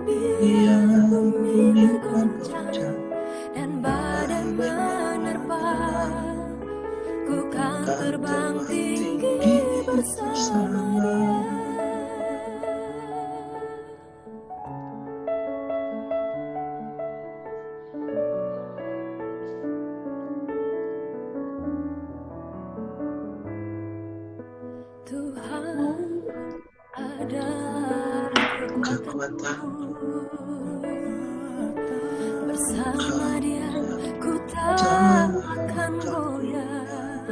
Biar bumi bergoncang dan badai menerpa, ku kan terbang tinggi bersama Dia. Tuhan adalah kekuatanku, bersama Dia ku tak akan goyah.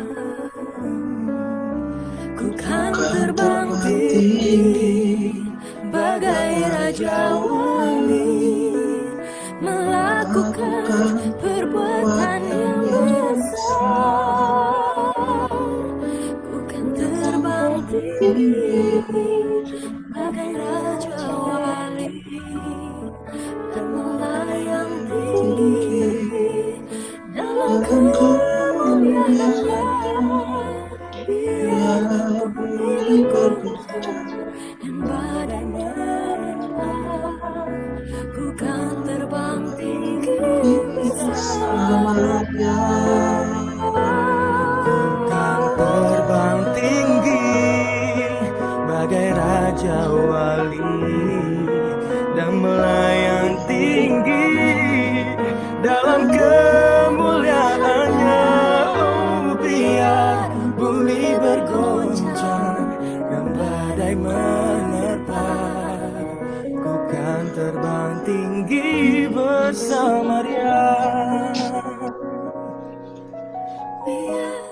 Ku kan terbang tinggi bagai Raja Wali, melakukan perbuatan yang besar. Ku kan terbang tinggi bagai Raja Wali dan melayang tinggi dalam kemuliaan. Biar bumi bergoncang dan badai menerpa, ku kan terbang tinggi bersama Dia. Kan terbang tinggi bagai Raja Wali dan melayang tinggi dalam kemuliaannya. Oh, biar bumi bergoncang dan badai menerpa, ku kan terbang tinggi bersama Dia. Biar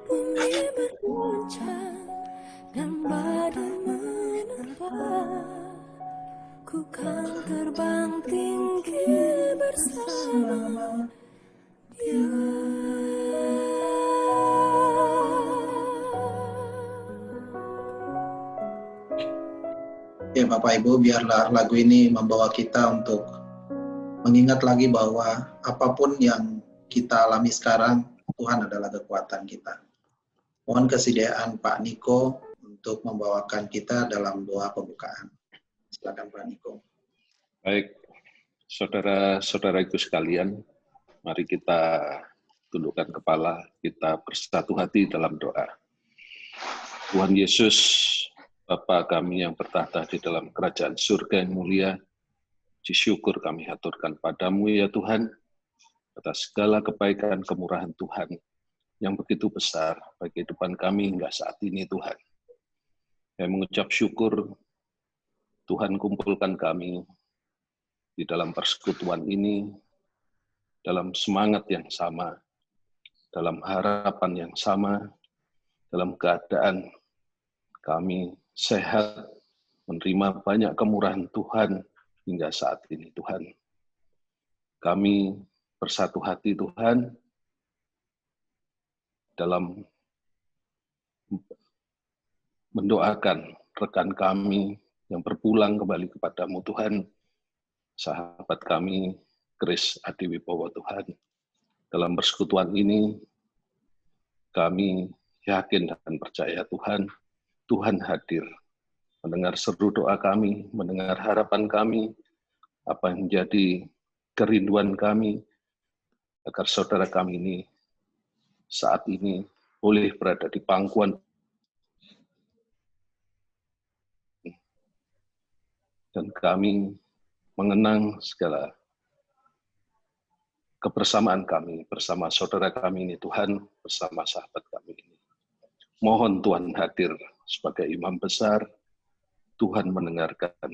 bumi bergoncang dan badai menerpa, ku kan terbang tinggi bersama Dia. Ya Bapak Ibu, biarlah lagu ini membawa kita untuk mengingat lagi bahwa apapun yang kita alami sekarang, Tuhan adalah kekuatan kita. Mohon kesediaan Pak Niko untuk membawakan kita dalam doa pembukaan. Silakan Pak Niko. Baik, saudara-saudaraku sekalian, mari kita tundukkan kepala, kita bersatu hati dalam doa. Tuhan Yesus, Bapa kami yang bertahta di dalam kerajaan surga yang mulia, puji syukur kami haturkan padamu ya Tuhan, atas segala kebaikan kemurahan Tuhan yang begitu besar bagi kehidupan kami hingga saat ini Tuhan. Saya mengucap syukur, Tuhan kumpulkan kami di dalam persekutuan ini, dalam semangat yang sama, dalam harapan yang sama, dalam keadaan kami sehat, menerima banyak kemurahan Tuhan hingga saat ini Tuhan. Kami bersatu hati Tuhan dalam mendoakan rekan kami yang berpulang kembali kepadamu Tuhan, sahabat kami Kris Adi Wibowo Tuhan. Dalam persekutuan ini kami yakin dan percaya Tuhan, Tuhan hadir, mendengar seru doa kami, mendengar harapan kami, apa yang menjadi kerinduan kami, agar saudara kami ini saat ini boleh berada di pangkuan dan kami mengenang segala kebersamaan kami bersama saudara kami ini Tuhan, bersama sahabat kami ini. Mohon Tuhan hadir sebagai imam besar, Tuhan mendengarkan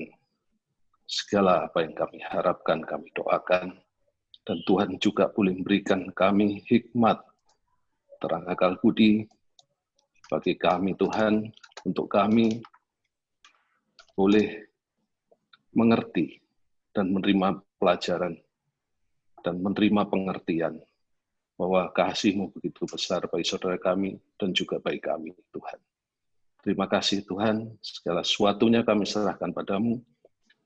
segala apa yang kami harapkan, kami doakan, dan Tuhan juga boleh memberikan kami hikmat, terang akal budi bagi kami Tuhan, untuk kami boleh mengerti dan menerima pelajaran dan menerima pengertian bahwa kasih-Mu begitu besar bagi saudara kami dan juga bagi kami, Tuhan. Terima kasih Tuhan, segala sesuatunya kami serahkan padamu,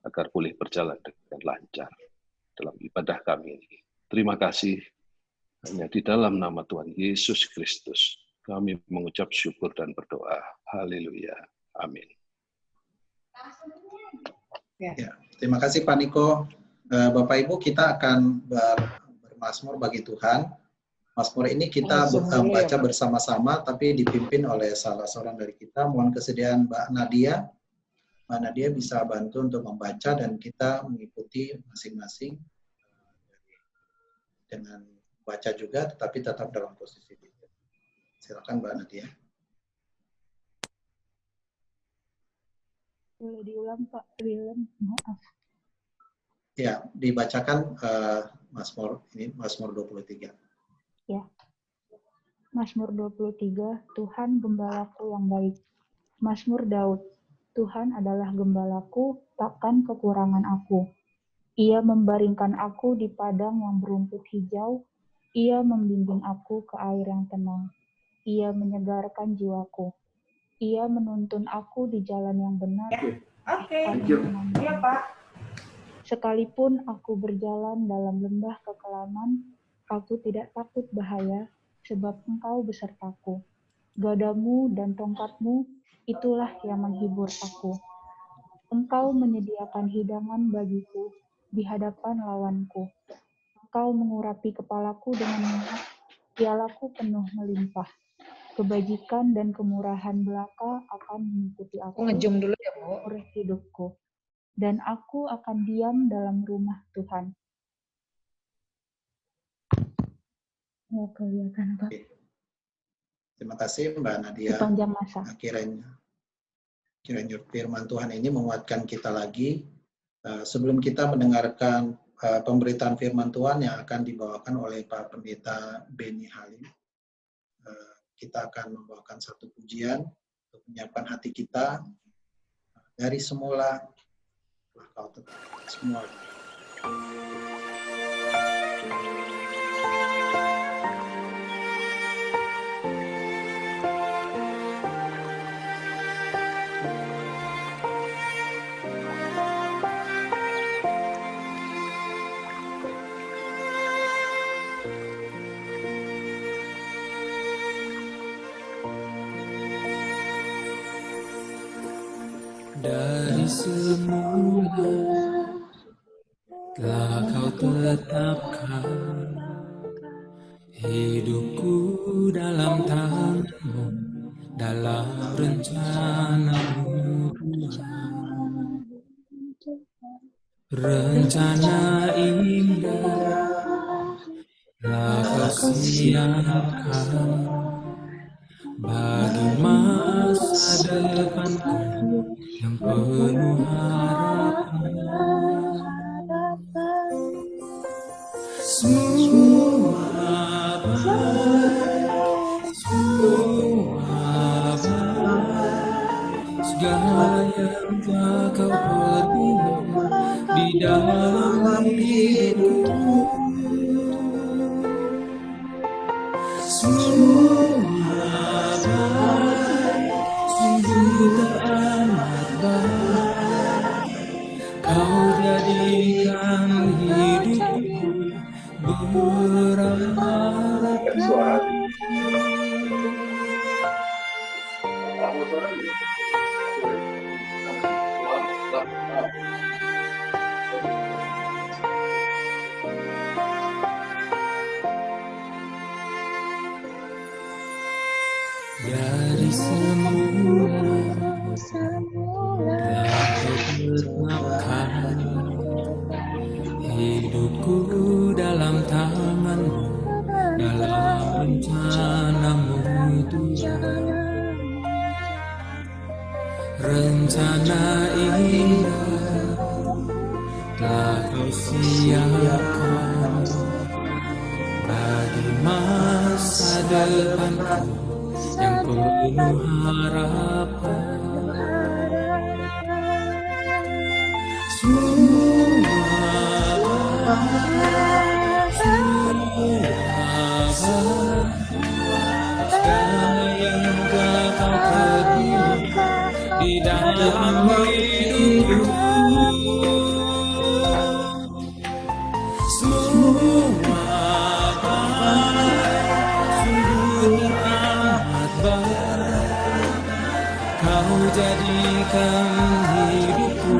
agar boleh berjalan dengan lancar dalam ibadah kami ini. Terima kasih, hanya di dalam nama Tuhan Yesus Kristus, kami mengucap syukur dan berdoa. Haleluya. Amin. Ya, Terima kasih Pak Niko. Bapak Ibu, kita akan bermazmur bagi Tuhan. Mazmur ini kita baca bersama-sama, tapi dipimpin oleh salah seorang dari kita. Mohon kesediaan Mbak Nadia. Mbak Nadia bisa bantu untuk membaca dan kita mengikuti masing-masing dengan baca juga, tetapi tetap dalam posisi tidur. Silakan Mbak Nadia. Boleh diulang Pak Willem, maaf. Ya, dibacakan Mazmur ini, Mazmur 23. Ya. Mazmur 23, Tuhan gembalaku yang baik. Mazmur Daud, Tuhan adalah gembalaku, takkan kekurangan aku. Ia membaringkan aku di padang yang berumput hijau, ia membimbing aku ke air yang tenang. Ia menyegarkan jiwaku. Ia menuntun aku di jalan yang benar. Oke. Iya, Pak. Sekalipun aku berjalan dalam lembah kekelaman, aku tidak takut bahaya, sebab Engkau besertaku. Gadamu dan tongkatmu, itulah yang menghibur aku. Engkau menyediakan hidangan bagiku di hadapan lawanku. Engkau mengurapi kepalaku dengan minyak, pialaku penuh melimpah. Kebajikan dan kemurahan belaka akan mengikuti aku Ngejum dulu ya, Bu. seumur hidupku. Dan aku akan diam dalam rumah Tuhan. Mau kelihatan apa? Terima kasih Mbak Nadia. Sepanjang masa. Kiranya firman Tuhan ini menguatkan kita lagi. Sebelum kita mendengarkan pemberitaan firman Tuhan yang akan dibawakan oleh Pak Pendeta Beni Halim, kita akan membawakan satu pujian untuk menyiapkan hati kita. Dari semula telah kau tetap semua. Dari semula telah kau tetapkan hidupku dalam tanganmu, dalam rencanamu Tuhan. Rencana indah telah kau siapkan bagi masa depanku yang penuh harapan. Semua baik, segala yang telah kau perbuat di dalam hidupku. Semua baik, sungguh teramat baik. Kau jadikan hidupku beramah. Dari semula telah kau tetapkan hidupku dalam tanganmu, dalam rencanamu Tuhan. Rencana indah telah kau siapkan bagi masa depanku yang penuh harapan. Semua segala yang kau perbuat di dalam hidupku. Semua kau jadikan hidupku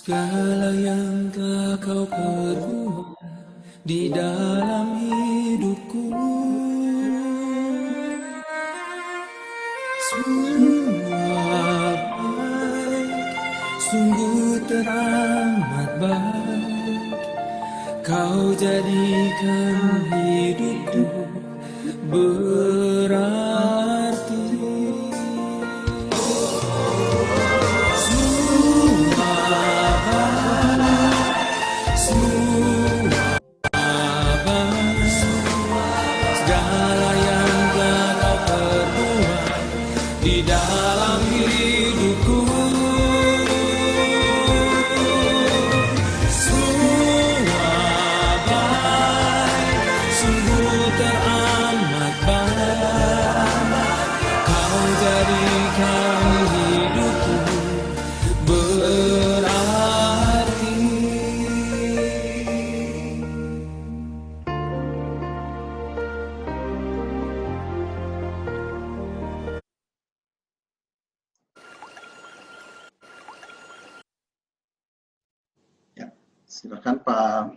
segala yang telah kau perbuat di dalam hidupku. Semua baik, sungguh teramat baik. Kau jadikan hidupku berarti. Semua baik, semua baik. Segala yang telah kau perbuat di dalam hidupku. Semua baik, sungguh teramat baik. Kau jadikan hidupku berarti. Ya, silakan Pak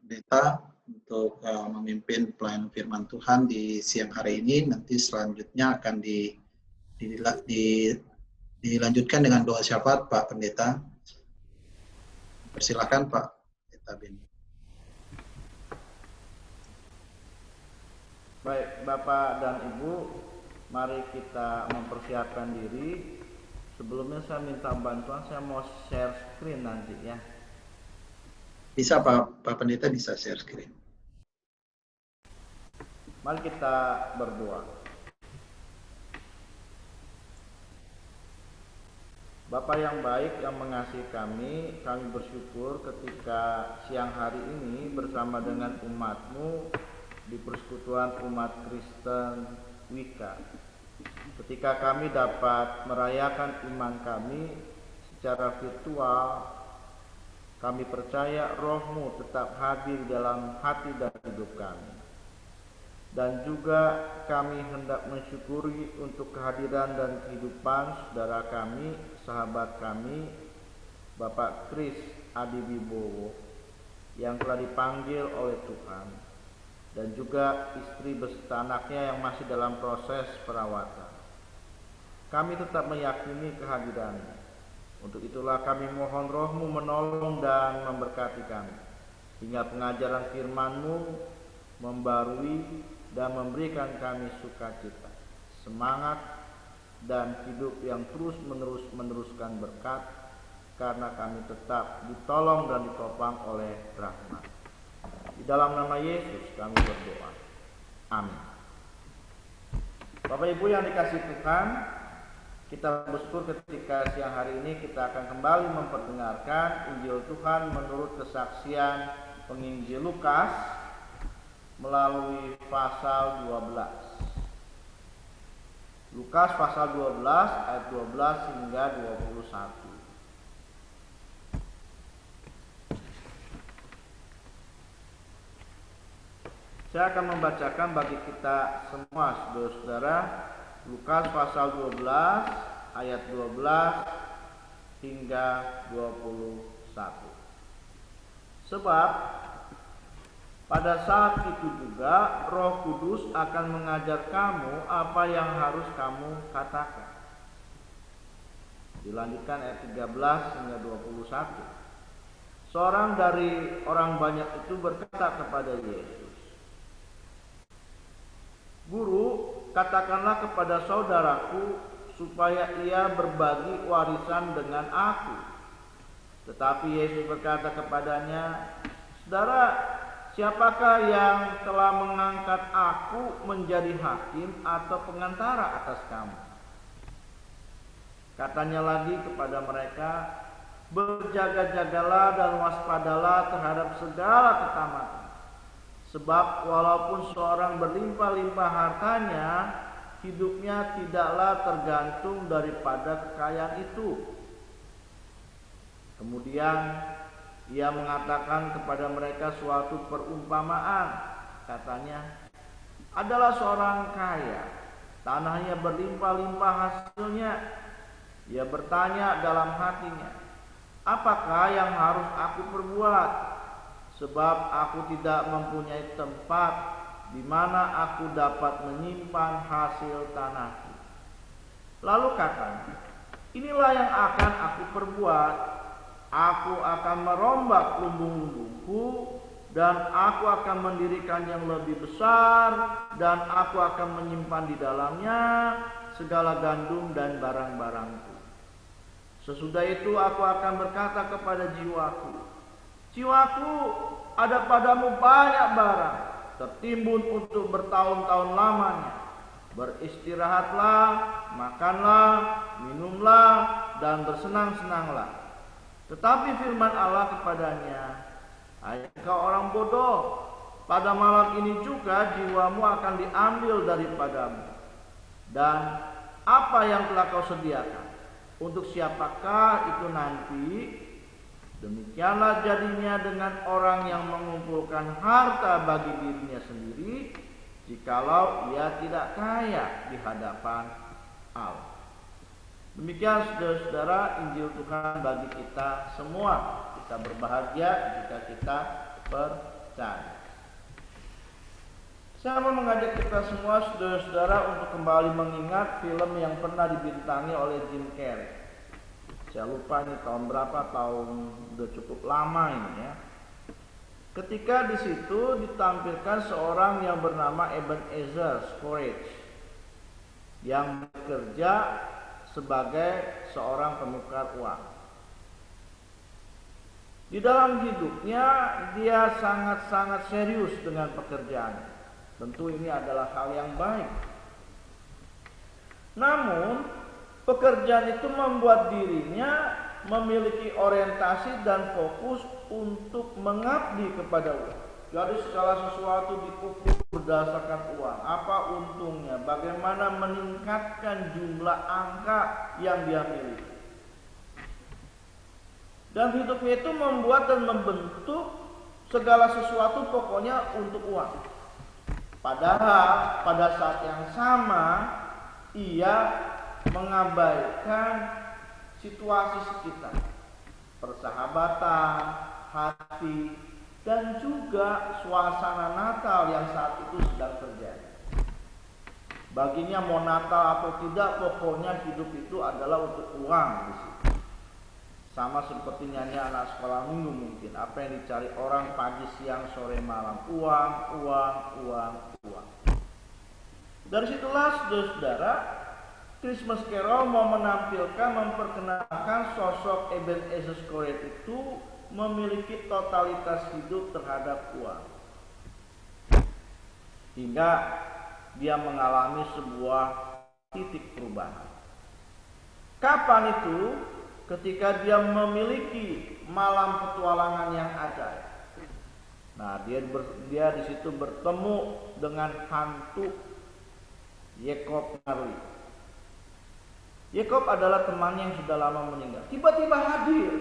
Pendeta untuk memimpin pelayanan firman Tuhan di siang hari ini. Nanti selanjutnya akan dilanjutkan dengan doa syafaat Pak Pendeta. Persilakan Pak Pendeta Ben. Baik, Bapak dan Ibu, mari kita mempersiapkan diri. Sebelumnya saya minta bantuan, saya mau share screen nanti ya. Bisa Pak Pendeta, bisa share screen. Mari kita berdoa. Bapa yang baik yang mengasihi kami bersyukur ketika siang hari ini bersama dengan umat-Mu di persekutuan umat Kristen Wika. Ketika kami dapat merayakan iman kami secara virtual, kami percaya Roh-Mu tetap hadir dalam hati dan hidup kami. Dan juga kami hendak mensyukuri untuk kehadiran dan kehidupan saudara kami, sahabat kami, Bapak Kris Adi Wibowo, yang telah dipanggil oleh Tuhan, dan juga istri beserta anaknya yang masih dalam proses perawatan. Kami tetap meyakini kehadiran-Mu. Untuk itulah kami mohon Roh-Mu menolong dan memberkati kami, hingga pengajaran firman-Mu membarui dan memberikan kami sukacita, semangat, dan hidup yang terus-menerus meneruskan berkat, karena kami tetap ditolong dan ditopang oleh rahmat. Di dalam nama Yesus kami berdoa. Amin. Bapak Ibu yang dikasihi Tuhan, kita bersyukur ketika siang hari ini kita akan kembali memperdengarkan Injil Tuhan menurut kesaksian penginjil Lukas melalui pasal 12. Lukas pasal 12 ayat 12 hingga 21. Saya akan membacakan bagi kita semua saudara-saudara Lukas pasal 12 ayat 12 hingga 21. Sebab pada saat itu juga Roh Kudus akan mengajar kamu apa yang harus kamu katakan. Dilanjutkan ayat 13 hingga 21. Seorang dari orang banyak itu berkata kepada Yesus, Guru, katakanlah kepada saudaraku supaya ia berbagi warisan dengan aku. Tetapi Yesus berkata kepadanya, Saudara, siapakah yang telah mengangkat aku menjadi hakim atau pengantara atas kamu? Katanya lagi kepada mereka, berjaga-jagalah dan waspadalah terhadap segala ketamatan. Sebab walaupun seorang berlimpah-limpah hartanya, hidupnya tidaklah tergantung daripada kekayaan itu. Kemudian ia mengatakan kepada mereka suatu perumpamaan. Katanya, adalah seorang kaya, tanahnya berlimpah-limpah hasilnya. Ia bertanya dalam hatinya, apakah yang harus aku perbuat? Sebab aku tidak mempunyai tempat di mana aku dapat menyimpan hasil tanahku. Lalu katanya, inilah yang akan aku perbuat. Aku akan merombak lumbung-lumbungku, dan aku akan mendirikan yang lebih besar, dan aku akan menyimpan di dalamnya segala gandum dan barang-barangku. Sesudah itu aku akan berkata kepada jiwaku, jiwaku, ada padamu banyak barang, tertimbun untuk bertahun-tahun lamanya. Beristirahatlah, makanlah, minumlah, dan bersenang-senanglah. Tetapi firman Allah kepadanya, hai engkau orang bodoh, pada malam ini juga jiwamu akan diambil daripadamu. Dan apa yang telah kau sediakan, untuk siapakah itu nanti? Demikianlah jadinya dengan orang yang mengumpulkan harta bagi dirinya sendiri, jikalau ia tidak kaya di hadapan Allah. Demikian saudara-saudara Injil Tuhan bagi kita semua. Kita berbahagia jika kita percaya. Saya mau mengajak kita semua saudara-saudara untuk kembali mengingat film yang pernah dibintangi oleh Jim Carrey. Saya lupa ini tahun berapa, tahun udah cukup lama ini ya. Ketika di situ ditampilkan seorang yang bernama Ebenezer Scrooge yang bekerja sebagai seorang penukar uang. Di dalam hidupnya dia sangat-sangat serius dengan pekerjaan. Tentu ini adalah hal yang baik. Namun pekerjaan itu membuat dirinya memiliki orientasi dan fokus untuk mengabdi kepada uang. Jadi segala sesuatu dikukur berdasarkan uang. Apa untungnya? Bagaimana meningkatkan jumlah angka yang dia miliki? Dan hidupnya itu membuat dan membentuk segala sesuatu pokoknya untuk uang. Padahal pada saat yang sama ia mengabaikan situasi sekitar, persahabatan, hati, dan juga suasana Natal yang saat itu sedang terjadi. Baginya mau Natal atau tidak, pokoknya hidup itu adalah untuk uang di situ. Sama seperti nyanyi anak sekolah minggu mungkin, apa yang dicari orang pagi, siang, sore, malam, uang, uang, uang, uang. Dari situlah saudara-saudara, Christmas Carol mau menampilkan, memperkenalkan sosok Ebenezer Scrooge itu memiliki totalitas hidup terhadap uang, hingga dia mengalami sebuah titik perubahan. Kapan itu? Ketika dia memiliki malam petualangan yang ajaib. Nah, dia di situ bertemu dengan hantu Jacob Marley. Jacob adalah temannya yang sudah lama meninggal. Tiba-tiba hadir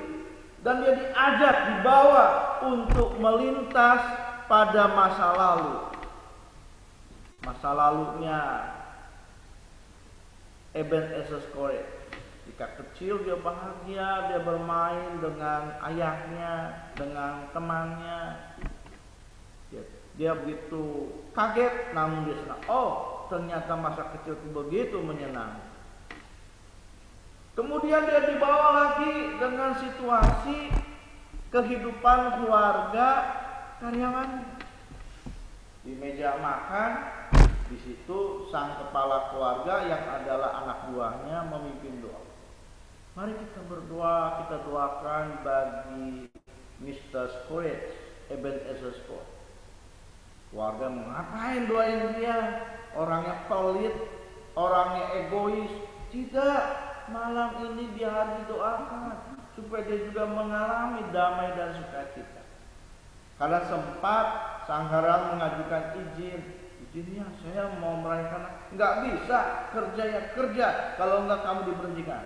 dan dia diajak, dibawa untuk melintas pada masa lalu. Masa lalunya Ebenezer Scrooge. Ketika kecil dia bahagia, dia bermain dengan ayahnya, dengan temannya. Dia begitu kaget, namun dia senang. Oh, ternyata masa kecil itu begitu menyenangkan. Kemudian dia dibawa lagi dengan situasi kehidupan keluarga karyawan. Di meja makan, di situ sang kepala keluarga yang adalah anak buahnya memimpin doa. Mari kita berdoa, kita doakan bagi Mr. Scrooge, Ebenezer Scrooge. Warga ngapain doain dia? Orangnya pelit, orangnya egois. Tidak, malam ini dia harus didoakan supaya dia juga mengalami damai dan sukacita. Karena sempat sang heran mengajukan izinnya saya mau merayakan. Nggak bisa, kerja ya kerja, kalau nggak kamu diberhentikan.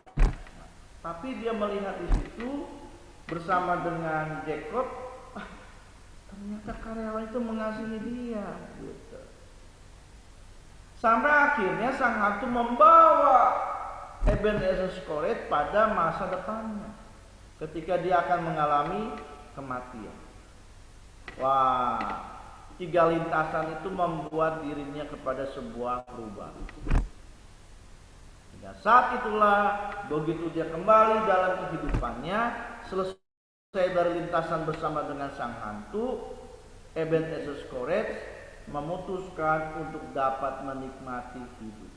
Tapi dia melihat di situ bersama dengan Jacob, ternyata karyawan itu mengasihi dia. Gitu. Sampai akhirnya sang hantu membawa Ebenezer Scrooge pada masa depannya. ketika dia akan mengalami kematian. Wah, 3 lintasan itu membuat dirinya kepada sebuah perubahan. Dan saat itulah begitu dia kembali dalam kehidupannya, selesai dari lintasan bersama dengan sang hantu, Ebenezer Scrooge memutuskan untuk dapat menikmati hidup.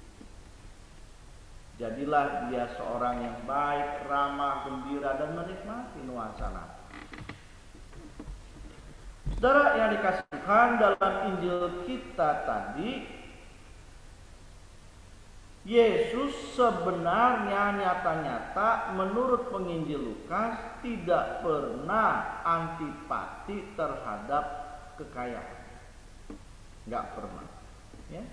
Jadilah dia seorang yang baik, ramah, gembira, dan menikmati nuansa Natal. Saudara yang dikasih Tuhan, dalam Injil kita tadi, Yesus sebenarnya nyata-nyata menurut penginjil Lukas tidak pernah antipati terhadap kekayaan. Nggak pernah. Ya.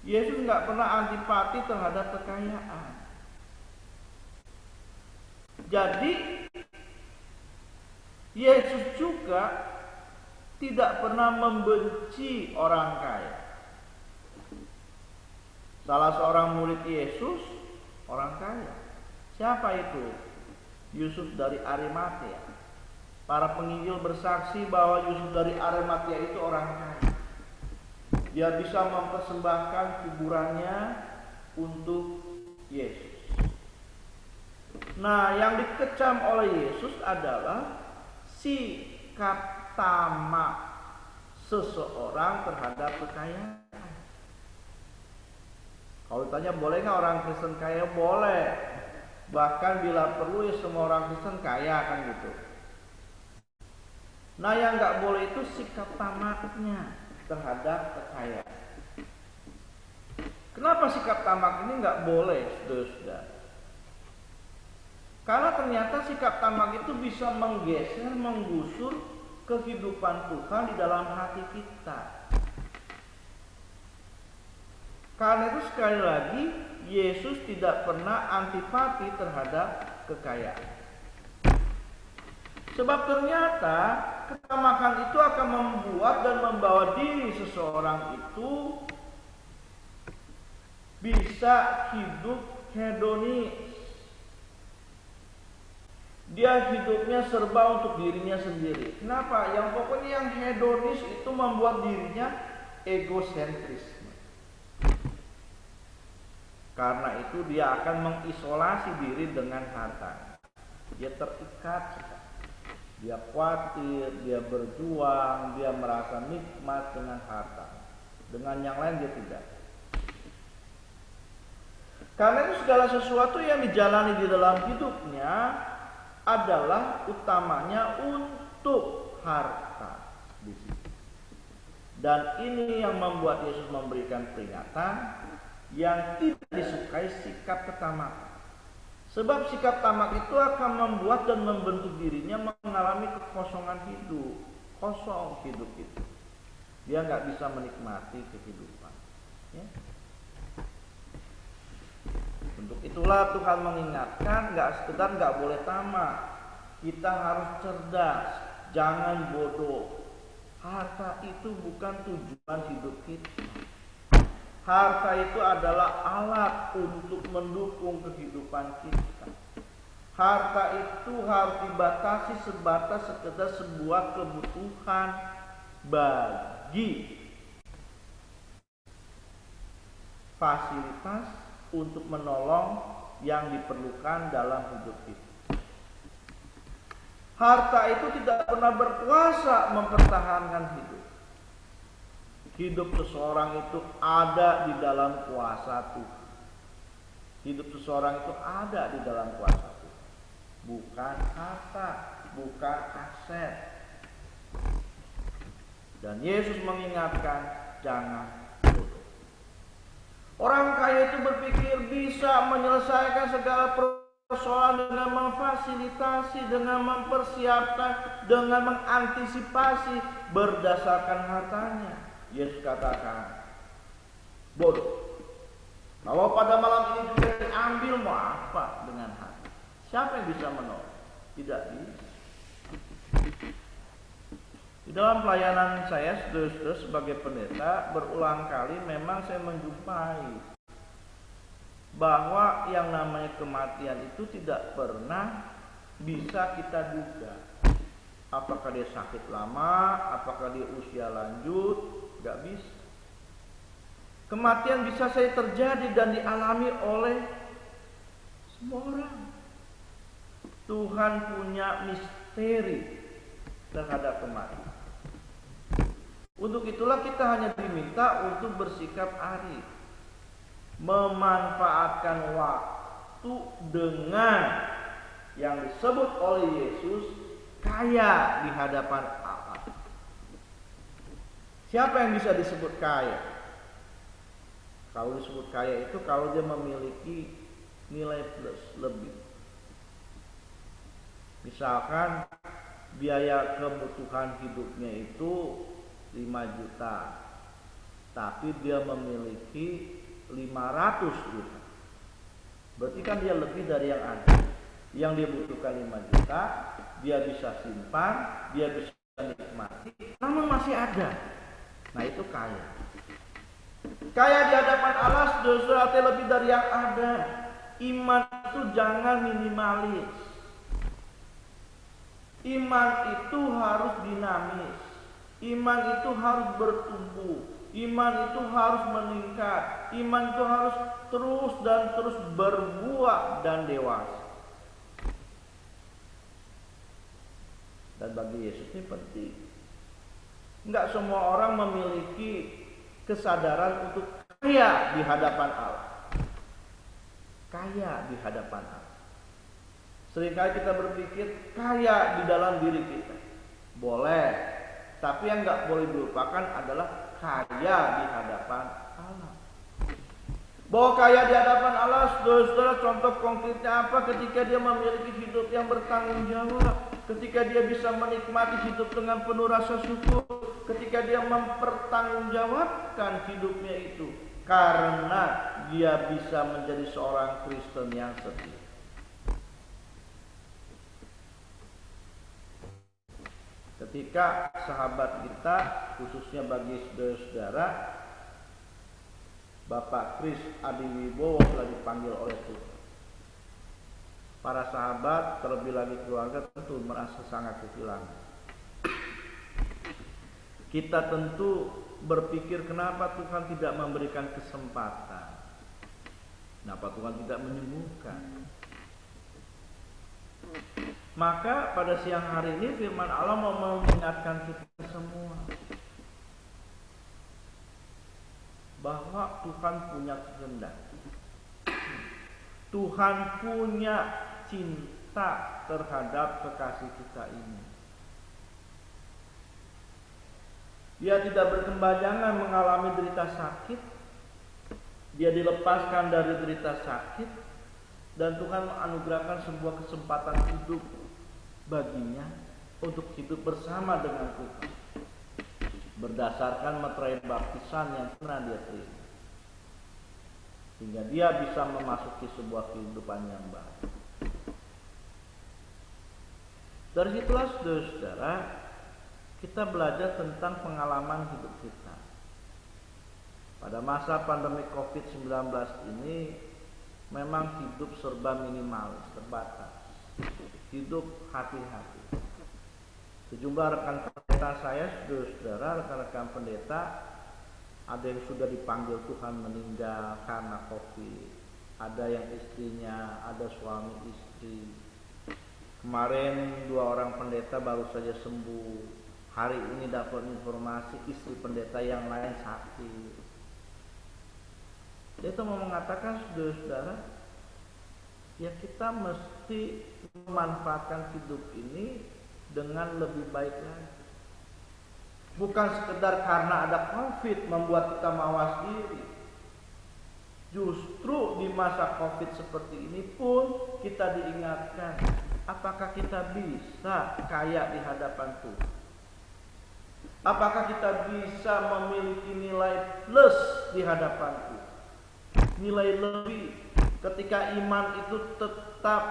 Yesus nggak pernah antipati terhadap kekayaan. Jadi Yesus juga tidak pernah membenci orang kaya. Salah seorang murid Yesus orang kaya. Siapa itu? Yusuf dari Arimatea. Para penginjil bersaksi bahwa Yusuf dari Arimatea itu orang kaya. Dia bisa mempersembahkan kuburannya untuk Yesus. Nah, yang dikecam oleh Yesus adalah sikap tamak seseorang terhadap kekayaan. Kalau ditanya boleh nggak orang Kristen kaya? Boleh. Bahkan bila perlu ya semua orang Kristen kaya, kan gitu. Nah, yang nggak boleh itu sikap tamaknya terhadap kekayaan. Kenapa sikap tamak ini nggak boleh, saudara? Karena ternyata sikap tamak itu bisa menggeser, menggusur kehidupan Tuhan di dalam hati kita. Karena itu sekali lagi Yesus tidak pernah antipati terhadap kekayaan. Sebab ternyata ketamakan itu akan membuat dan membawa diri seseorang itu bisa hidup hedonis. Dia hidupnya serba untuk dirinya sendiri. Kenapa? Yang pokoknya yang hedonis itu membuat dirinya egosentris. Karena itu dia akan mengisolasi diri dengan harta. Dia terikat, dia khawatir, dia berjuang, dia merasa nikmat dengan harta. Dengan yang lain dia tidak. Karena itu segala sesuatu yang dijalani di dalam hidupnya adalah utamanya untuk harta di situ. Dan ini yang membuat Yesus memberikan peringatan yang tidak disukai sikap ketamakan. Sebab sikap tamak itu akan membuat dan membentuk dirinya mengalami kekosongan hidup. Kosong hidup itu. Dia nggak bisa menikmati kehidupan. Ya. Untuk itulah Tuhan mengingatkan, nggak sekedar nggak boleh tamak, kita harus cerdas, jangan bodoh. Harta itu bukan tujuan hidup kita. Harta itu adalah alat untuk mendukung kehidupan kita. Harta itu harus dibatasi sebatas sekedar sebuah kebutuhan bagi fasilitas untuk menolong yang diperlukan dalam hidup kita. Harta itu tidak pernah berkuasa mempertahankan hidup. Hidup seseorang itu ada di dalam kuasa Tuhan. Hidup seseorang itu ada di dalam kuasa Tuhan. Bukan harta, bukan aset. Dan Yesus mengingatkan, jangan bodoh. Orang kaya itu berpikir bisa menyelesaikan segala persoalan dengan memfasilitasi, dengan mempersiapkan, dengan mengantisipasi berdasarkan hartanya. Yesus katakan, bodoh. Kalau pada malam ini juga diambil, mau apa dengan harta? Siapa yang bisa menolong? Tidak bisa. Di dalam pelayanan saya sebagai pendeta, berulang kali memang saya menjumpai bahwa yang namanya kematian itu tidak pernah bisa kita duga. Apakah dia sakit lama, apakah dia usia lanjut, gak bisa. Kematian bisa saja terjadi dan dialami oleh semua orang. Tuhan punya misteri terhadap kematian. Untuk itulah kita hanya diminta untuk bersikap arif, memanfaatkan waktu dengan yang disebut oleh Yesus kaya di hadapan Allah. Siapa yang bisa disebut kaya? Kalau disebut kaya itu kalau dia memiliki nilai plus lebih. Misalkan biaya kebutuhan hidupnya itu 5 juta, tapi dia memiliki 500 juta. Berarti kan dia lebih dari yang ada. Yang dia butuhkan 5 juta, dia bisa simpan, dia bisa nikmati, namun masih ada. Nah, itu kaya. Kaya di hadapan Allah saudara lebih dari yang ada. Iman itu jangan minimalis. Iman itu harus dinamis. Iman itu harus bertumbuh. Iman itu harus meningkat. Iman itu harus terus dan terus berbuah dan dewasa. Dan bagi Yesus ini penting. Enggak semua orang memiliki kesadaran untuk kaya di hadapan Allah. Kaya di hadapan Allah. Seringkali kita berpikir kaya di dalam diri kita. Boleh. Tapi yang enggak boleh dilupakan adalah kaya di hadapan Allah. Bahwa kaya di hadapan Allah, saudara-saudara, contoh konkretnya apa? Ketika dia memiliki hidup yang bertanggung jawab, ketika dia bisa menikmati hidup dengan penuh rasa syukur, ketika dia mempertanggungjawabkan hidupnya itu, karena dia bisa menjadi seorang Kristen yang setia. Ketika sahabat kita, khususnya bagi saudara-saudara, Bapak Kris Adiwibowo telah dipanggil oleh Tuhan. Para sahabat, terlebih lagi keluarga, tentu merasa sangat kehilangan. Kita tentu berpikir kenapa Tuhan tidak memberikan kesempatan, kenapa Tuhan tidak menyembuhkan. Maka pada siang hari ini firman Allah mau mengingatkan kita semua bahwa Tuhan punya kehendak. Tuhan punya cinta terhadap kekasih kita ini. Dia tidak berkepanjangan mengalami derita sakit. Dia dilepaskan dari derita sakit, dan Tuhan menganugerahkan sebuah kesempatan hidup baginya untuk hidup bersama dengan Tuhan berdasarkan meterai baptisan yang pernah dia terima, sehingga dia bisa memasuki sebuah kehidupan yang baru. Dari situlah saudara-saudara, kita belajar tentang pengalaman hidup kita. Pada masa pandemi COVID-19 ini memang hidup serba minimalis, terbatas. Hidup hati-hati. Sejumlah rekan pendeta saya, saudara-saudara, rekan-rekan pendeta, ada yang sudah dipanggil Tuhan meninggal karena COVID. Ada yang istrinya, ada suami istri. Kemarin 2 orang pendeta baru saja sembuh. Hari ini dapat informasi istri pendeta yang lain sakit. Dia itu mau mengatakan, saudara-saudara, ya kita mesti memanfaatkan hidup ini dengan lebih baik lagi. Bukan sekedar karena ada COVID membuat kita mawas diri. Justru di masa COVID seperti ini pun kita diingatkan, apakah kita bisa kaya di hadapan Tuhan? Apakah kita bisa memiliki nilai plus di hadapan Tuhan? Nilai lebih. Ketika iman itu tetap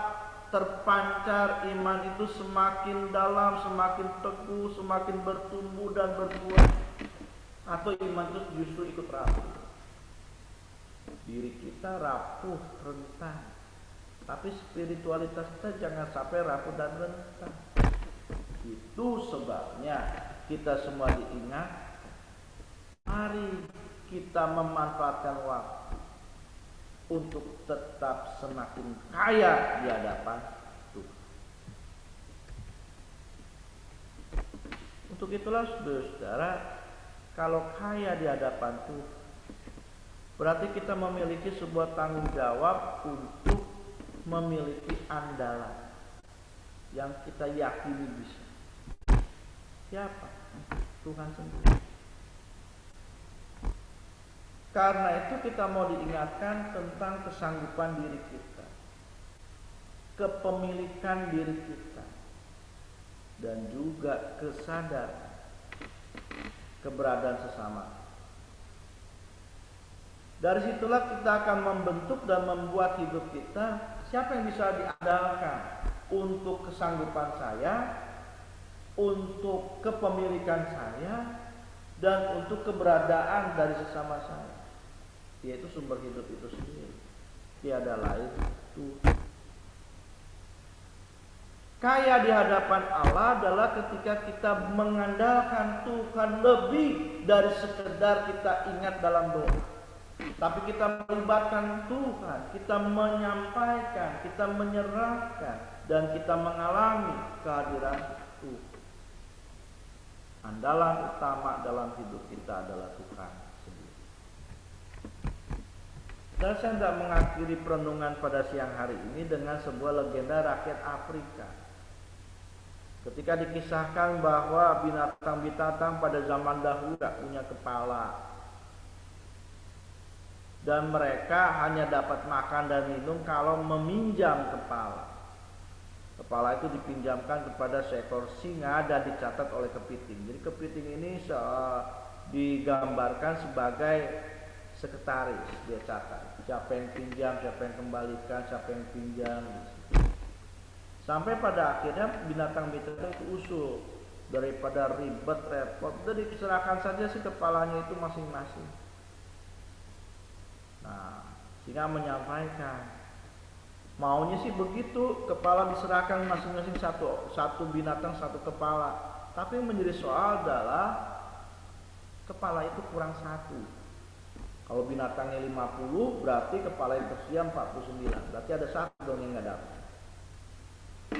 terpancar, iman itu semakin dalam, semakin teguh, semakin bertumbuh dan berbuah. Atau iman itu justru ikut rapuh. Diri kita rapuh, rentan. Tapi spiritualitas kita jangan sampai rapuh dan rentah. Itu sebabnya kita semua diingat, mari kita memanfaatkan waktu untuk tetap semakin kaya di hadapan Tuhan. Untuk itulah saudara-saudara, kalau kaya di hadapan Tuhan, berarti kita memiliki sebuah tanggung jawab untuk memiliki andalan yang kita yakini bisa. Siapa? Tuhan sendiri. Karena itu kita mau diingatkan tentang kesanggupan diri kita, kepemilikan diri kita, dan juga kesadaran keberadaan sesama. Dari situlah kita akan membentuk dan membuat hidup kita. Siapa yang bisa diandalkan untuk kesanggupan saya, untuk kepemilikan saya, dan untuk keberadaan dari sesama saya, yaitu sumber hidup itu sendiri, tiada lain Tuhan. Kaya di hadapan Allah adalah ketika kita mengandalkan Tuhan lebih dari sekedar kita ingat dalam doa, tapi kita melibatkan Tuhan, kita menyampaikan, kita menyerahkan, dan kita mengalami kehadiran Tuhan. Andalan utama dalam hidup kita adalah Tuhan sendiri. Dan saya tidak mengakhiri perenungan pada siang hari ini dengan sebuah legenda rakyat Afrika. Ketika dikisahkan bahwa binatang-binatang pada zaman dahulu tidak punya kepala, dan mereka hanya dapat makan dan minum kalau meminjam kepala. Kepala itu dipinjamkan kepada seekor singa dan dicatat oleh kepiting. Jadi kepiting ini digambarkan sebagai sekretaris, dia catat siapa yang pinjam, siapa yang kembalikan, siapa yang pinjam. Sampai pada akhirnya binatang-binatang itu usul, daripada ribet repot, udah diserahkan saja si kepalanya itu masing-masing. Nah, singa menyampaikan, maunya sih begitu, kepala diserahkan masing-masing satu binatang satu kepala. Tapi yang menjadi soal adalah kepala itu kurang satu. Kalau binatangnya 50, berarti kepala yang tersedia 49. Berarti ada satu dong yang nggak dapat.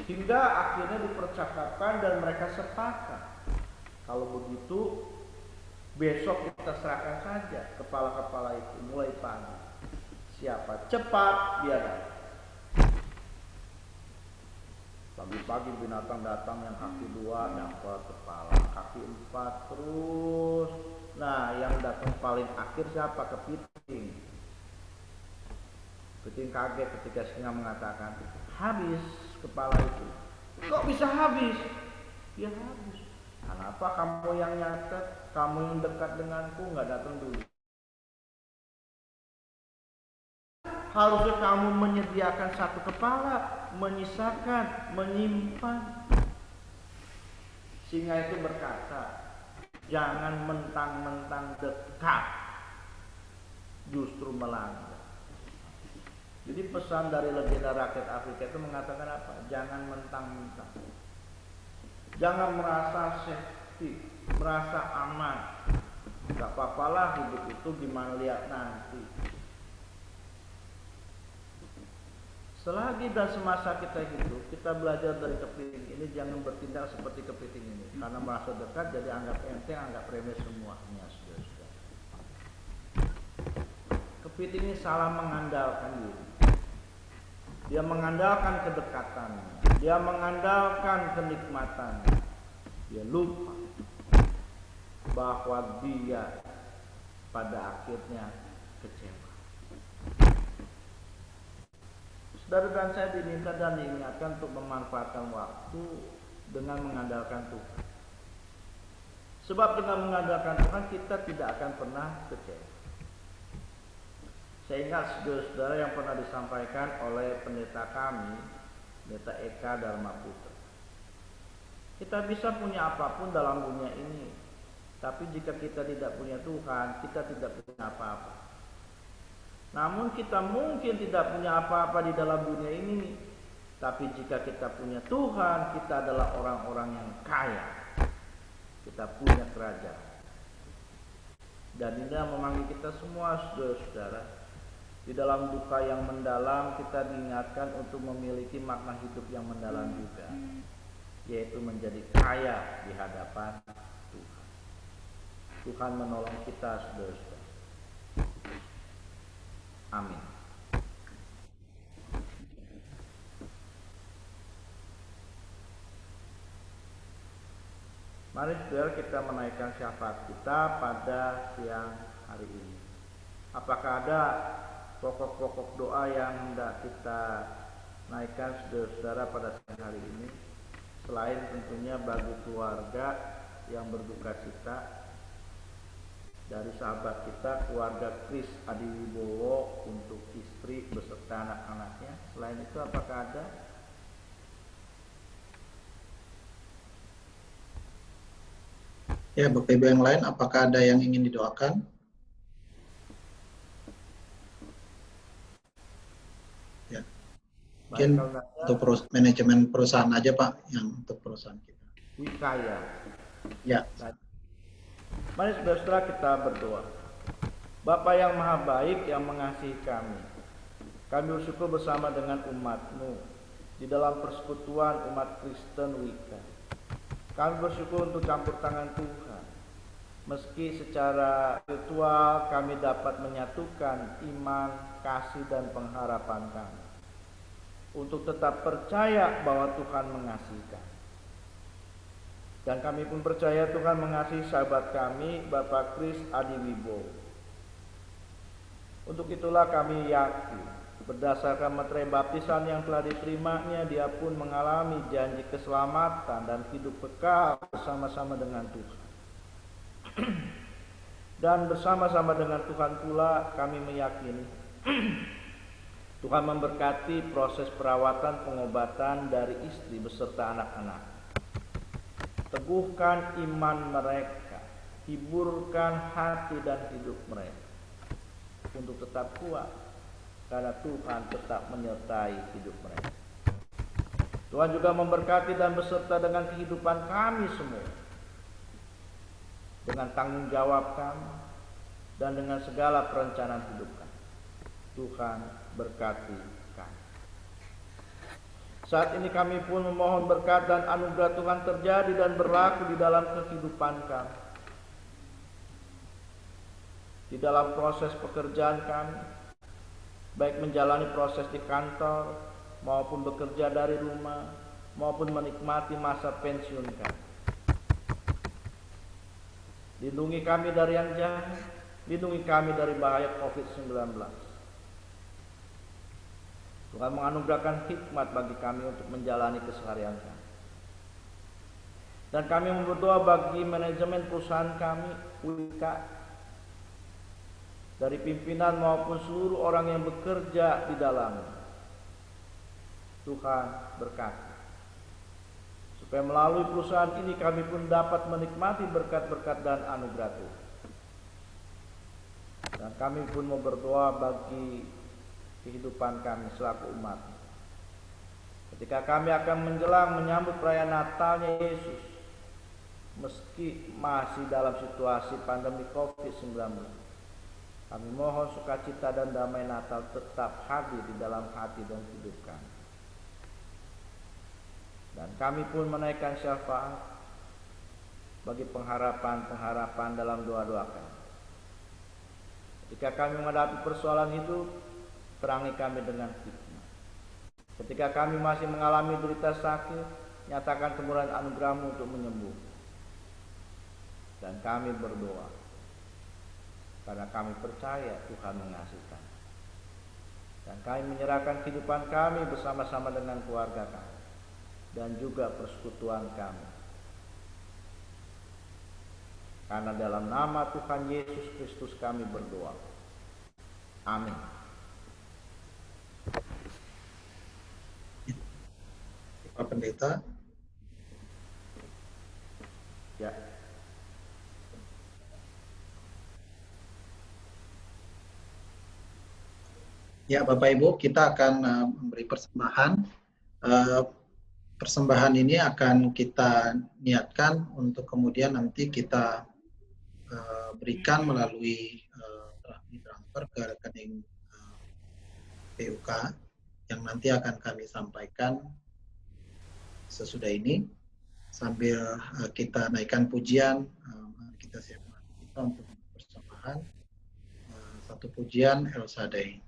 Hingga akhirnya dipercakapkan dan mereka sepakat, kalau begitu besok kita serahkan saja kepala-kepala itu mulai pagi. Siapa cepat dia datang. Pagi-pagi binatang datang yang kaki 2 dapat kepala, kaki 4 terus. Nah, yang datang paling akhir siapa? Kepiting. Kepiting kaget ketika singa mengatakan, habis kepala itu. Kok bisa habis? Ya habis. Kenapa kamu yang nyatet, kamu yang dekat denganku nggak datang dulu? Harusnya kamu menyediakan satu kepala, menyisakan, menyimpan. Singa itu berkata, jangan mentang-mentang dekat, justru melanggar. Jadi pesan dari legenda rakyat Afrika itu mengatakan apa? Jangan mentang-mentang. Jangan merasa safety, merasa aman. Gak apa-apalah hidup itu, gimana lihat nanti. Selagi dan semasa kita hidup, kita belajar dari kepiting ini, jangan bertindak seperti kepiting ini. Karena merasa dekat jadi anggap enteng, anggap remeh semuanya. Sudah. Kepiting ini salah mengandalkan diri. Dia mengandalkan kedekatannya, dia mengandalkan kenikmatannya. Dia lupa bahwa dia pada akhirnya kecewa. Saudara dan saya diminta dan diingatkan untuk memanfaatkan waktu dengan mengandalkan Tuhan. Sebab dengan mengandalkan Tuhan kita tidak akan pernah kecewa. Saya ingat saudara-saudara yang pernah disampaikan oleh pendeta kami, Pendeta Eka Dharma Putra. Kita bisa punya apapun dalam dunia ini, tapi jika kita tidak punya Tuhan, kita tidak punya apa-apa. Namun kita mungkin tidak punya apa-apa di dalam dunia ini, tapi jika kita punya Tuhan, kita adalah orang-orang yang kaya. Kita punya kerajaan. Dan ini memanggil kita semua, saudara-saudara. Di dalam duka yang mendalam, kita diingatkan untuk memiliki makna hidup yang mendalam juga, yaitu menjadi kaya di hadapan Tuhan. Tuhan menolong kita, saudara-saudara. Amin. Mari saudara kita menaikkan syafaat kita pada siang hari ini. Apakah ada pokok-pokok doa yang hendak kita naikkan saudara-saudara pada siang hari ini, selain tentunya bagi keluarga yang berduka cita, dari sahabat kita keluarga Kris Adiwibowo untuk istri beserta anak-anaknya. Selain itu apakah ada? Ya, Bapak Ibu yang lain, apakah ada yang ingin didoakan? Ya, mungkin untuk manajemen perusahaan aja Pak, yang untuk perusahaan kita. Wikaya. Ya. Mari saudara-saudara kita berdoa. Bapa yang maha baik yang mengasihi kami bersyukur bersama dengan umat-Mu di dalam persekutuan umat Kristen Wika. Kami bersyukur untuk campur tangan Tuhan. Meski secara virtual kami dapat menyatukan iman, kasih, dan pengharapan kami untuk tetap percaya bahwa Tuhan mengasihi kami. Dan kami pun percaya Tuhan mengasihi sahabat kami, Bapak Kris Adiwibowo. Untuk itulah kami yakin, berdasarkan materai baptisan yang telah diterimanya, dia pun mengalami janji keselamatan dan hidup kekal bersama-sama dengan Tuhan. Dan bersama-sama dengan Tuhan pula kami meyakini Tuhan memberkati proses perawatan pengobatan dari istri beserta anak-anak. Teguhkan iman mereka, hiburkan hati dan hidup mereka untuk tetap kuat, karena Tuhan tetap menyertai hidup mereka. Tuhan juga memberkati dan beserta dengan kehidupan kami semua, dengan tanggung jawab kami, dan dengan segala perencanaan hidup kami. Tuhan berkati kami. Saat ini kami pun memohon berkat dan anugerah Tuhan terjadi dan berlaku di dalam kehidupan kami, di dalam proses pekerjaan kami, baik menjalani proses di kantor, maupun bekerja dari rumah, maupun menikmati masa pensiun kami. Lindungi kami dari yang jahat, lindungi kami dari bahaya COVID-19. Tuhan menganugerahkan hikmat bagi kami untuk menjalani keseharian kami. Dan kami berdoa bagi manajemen perusahaan kami, Wika, dari pimpinan maupun seluruh orang yang bekerja di dalamnya. Tuhan berkati, supaya melalui perusahaan ini kami pun dapat menikmati berkat-berkat dan anugerah Tuhan. Dan kami pun mau berdoa bagi kehidupan kami selaku umat. Ketika kami akan menjelang menyambut perayaan Natalnya Yesus, meski masih dalam situasi pandemi COVID-19, kami mohon sukacita dan damai Natal tetap hadir di dalam hati dan hidup kami. Dan kami pun menaikkan syafaat bagi pengharapan-pengharapan dalam doa-doa kami. Ketika kami menghadapi persoalan hidup, terangi kami dengan hikmat. Ketika kami masih mengalami derita sakit, nyatakan kemurahan anugerah-Mu untuk menyembuh. Dan kami berdoa, karena kami percaya Tuhan mengasihi kami. Dan kami menyerahkan kehidupan kami bersama-sama dengan keluarga kami, dan juga persekutuan kami. Karena dalam nama Tuhan Yesus Kristus kami berdoa. Amin. Pak Pendeta. Ya. Ya, Bapak Ibu, kita akan memberi persembahan. Persembahan ini akan kita niatkan untuk kemudian nanti kita berikan melalui transfer ke rekening PUK yang nanti akan kami sampaikan sesudah ini. Sambil kita naikkan pujian, kita siapkan kita untuk persembahan satu pujian El Shaddai.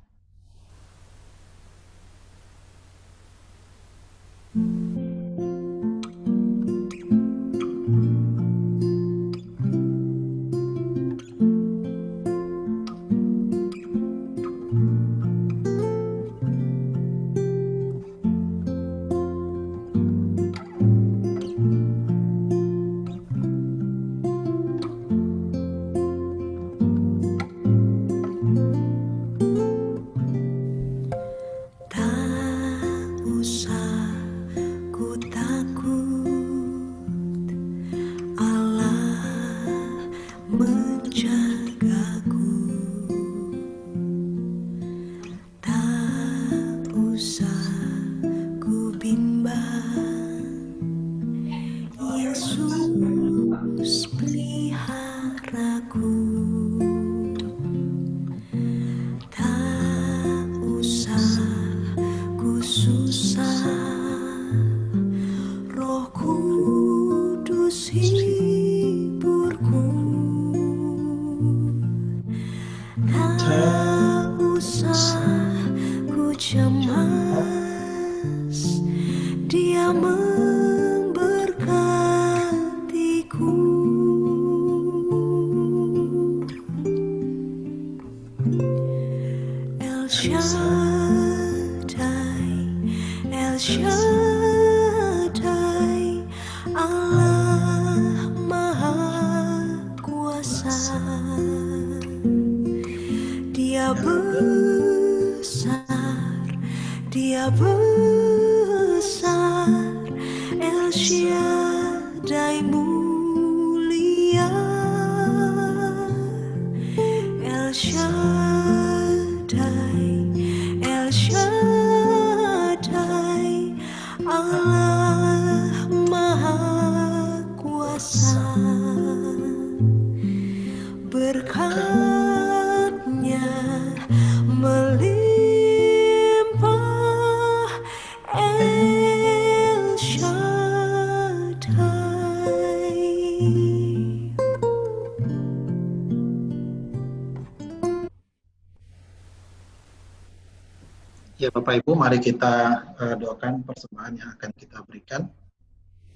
Ya Bapak Ibu, mari kita doakan persembahan yang akan kita berikan.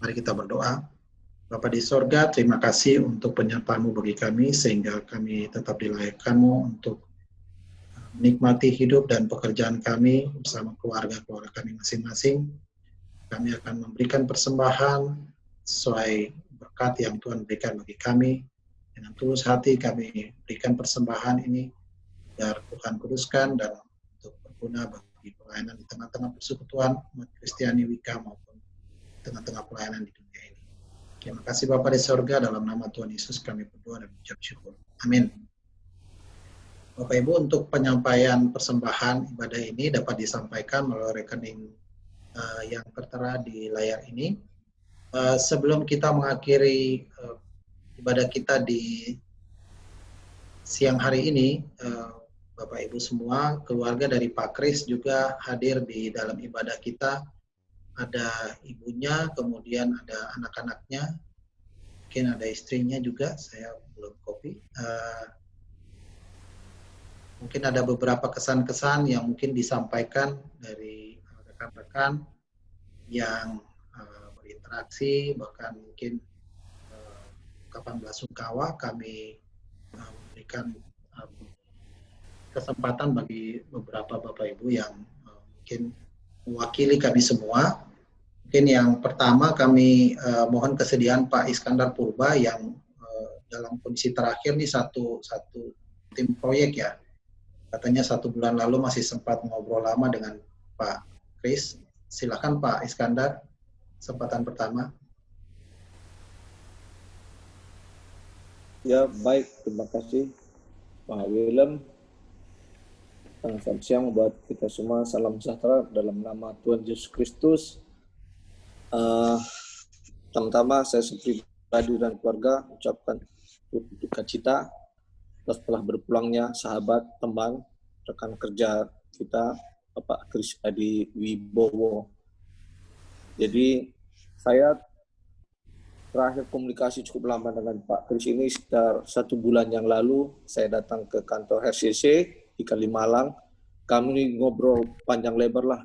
Mari kita berdoa. Bapa di sorga, terima kasih untuk penyertaan-Mu bagi kami, sehingga kami tetap dilayakkan-Mu untuk menikmati hidup dan pekerjaan kami bersama keluarga-keluarga kami masing-masing. Kami akan memberikan persembahan sesuai berkat yang Tuhan berikan bagi kami. Dengan tulus hati kami berikan persembahan ini, agar Tuhan kuduskan dan untuk berguna bagi pelayanan di tengah-tengah persekutuan umat Kristiani Wika maupun tengah-tengah pelayanan di dunia ini. Terima kasih Bapa di sorga, dalam nama Tuhan Yesus kami berdoa dan mengucap syukur. Amin. Bapak Ibu, untuk penyampaian persembahan ibadah ini dapat disampaikan melalui rekening yang tertera di layar ini. Sebelum kita mengakhiri ibadah kita di siang hari ini, Bapak Ibu semua, keluarga dari Pak Kris juga hadir di dalam ibadah kita. Ada ibunya, kemudian ada anak-anaknya, mungkin ada istrinya juga, saya belum copy. Mungkin ada beberapa kesan-kesan yang mungkin disampaikan dari rekan-rekan yang berinteraksi, bahkan mungkin ucapan belasungkawa. Kami memberikan kesempatan bagi beberapa Bapak Ibu yang mungkin mewakili kami semua. Mungkin yang pertama kami mohon kesediaan Pak Iskandar Purba yang dalam kondisi terakhir nih satu tim proyek ya. Katanya 1 bulan lalu masih sempat ngobrol lama dengan Pak Kris. Silakan Pak Iskandar, kesempatan pertama. Ya baik, terima kasih Pak Willem. Selamat siang buat kita semua. Salam sejahtera dalam nama Tuhan Yesus Kristus. Pertama-tama saya pribadi dan keluarga ucapkan duka cita setelah berpulangnya sahabat, teman, rekan kerja kita, Bapak Kris Adi Wibowo. Jadi saya terakhir komunikasi cukup lama dengan Pak Kris ini sekitar 1 bulan yang lalu. Saya datang ke kantor RCC di Kalimalang. Kami ngobrol panjang lebar lah.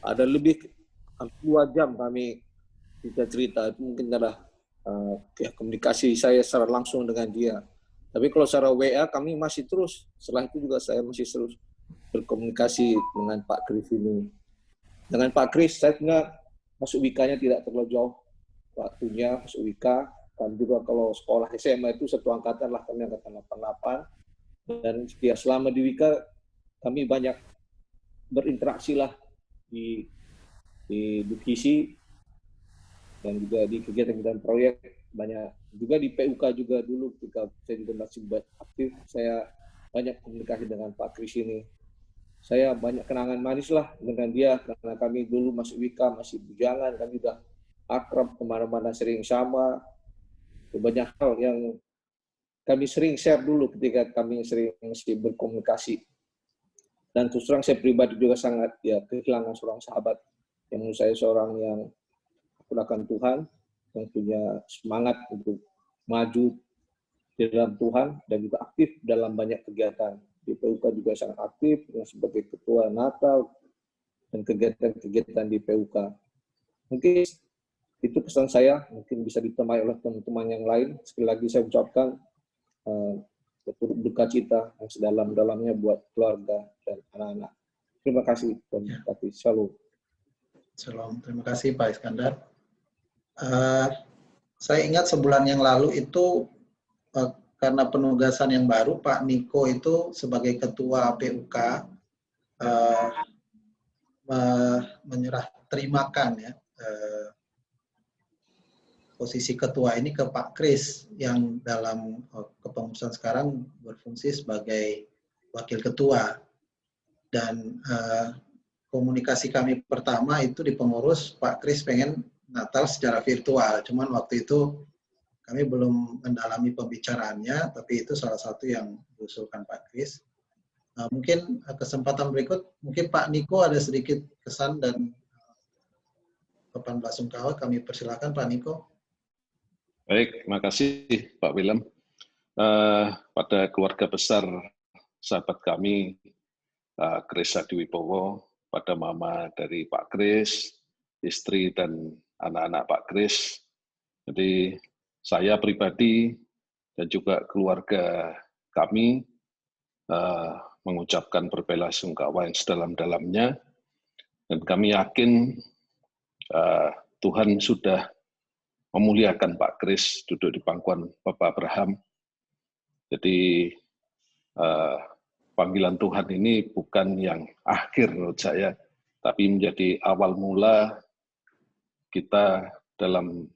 Ada lebih 2 jam kami cerita. Itu mungkin adalah komunikasi saya secara langsung dengan dia. Tapi kalau secara WA kami masih terus. Setelah itu juga saya masih terus berkomunikasi dengan Pak Kris ini. Dengan Pak Kris saya sebenarnya masuk WIKA-nya tidak terlalu jauh waktunya masuk WIKA, dan juga kalau sekolah SMA itu satu angkatan lah, kami angkatan 88, dan ya selama di WIKA kami banyak berinteraksi lah di divisi dan juga di kegiatan-kegiatan proyek, banyak juga di PUK juga dulu ketika saya juga masih aktif, saya banyak komunikasi dengan Pak Kris ini. Saya banyak kenangan manis lah dengan dia karena kami dulu masuk WIKA masih bujangan, kami udah akrab, kemana-mana sering sama. Banyak hal yang kami sering share dulu ketika kami sering berkomunikasi. Dan terus terang saya pribadi juga sangat kehilangan seorang sahabat yang menurut saya seorang yang menggunakan Tuhan, yang punya semangat untuk maju di dalam Tuhan dan juga aktif dalam banyak kegiatan. Di PUK juga sangat aktif sebagai ketua Natal dan kegiatan-kegiatan di PUK. Mungkin itu pesan saya, mungkin bisa ditemani oleh teman-teman yang lain. Sekali lagi saya ucapkan duka cita yang sedalam-dalamnya buat keluarga dan anak-anak. Terima kasih, Tuhan berkati. Shalom. Shalom. Terima kasih Pak Iskandar. Saya ingat sebulan yang lalu itu karena penugasan yang baru, Pak Niko itu sebagai ketua PUK menyerah terimakan ya posisi ketua ini ke Pak Kris yang dalam kepengurusan sekarang berfungsi sebagai wakil ketua. Dan komunikasi kami pertama itu di pengurus, Pak Kris pengen Natal secara virtual. Cuman waktu itu kami belum mendalami pembicaraannya, tapi itu salah satu yang diusulkan Pak Kris. Mungkin kesempatan berikut, mungkin Pak Niko ada sedikit kesan dan pesan belasungkawa, kami persilakan Pak Niko. Baik, terima kasih Pak Willem. Pada keluarga besar sahabat kami, Kris Adi Wibowo, pada mama dari Pak Kris, istri dan anak-anak Pak Kris. Jadi saya pribadi dan juga keluarga kami mengucapkan berbelasungkawa yang sedalam-dalamnya, dan kami yakin Tuhan sudah memuliakan Pak Kris duduk di pangkuan Bapak Abraham. Jadi panggilan Tuhan ini bukan yang akhir menurut saya, tapi menjadi awal mula kita dalam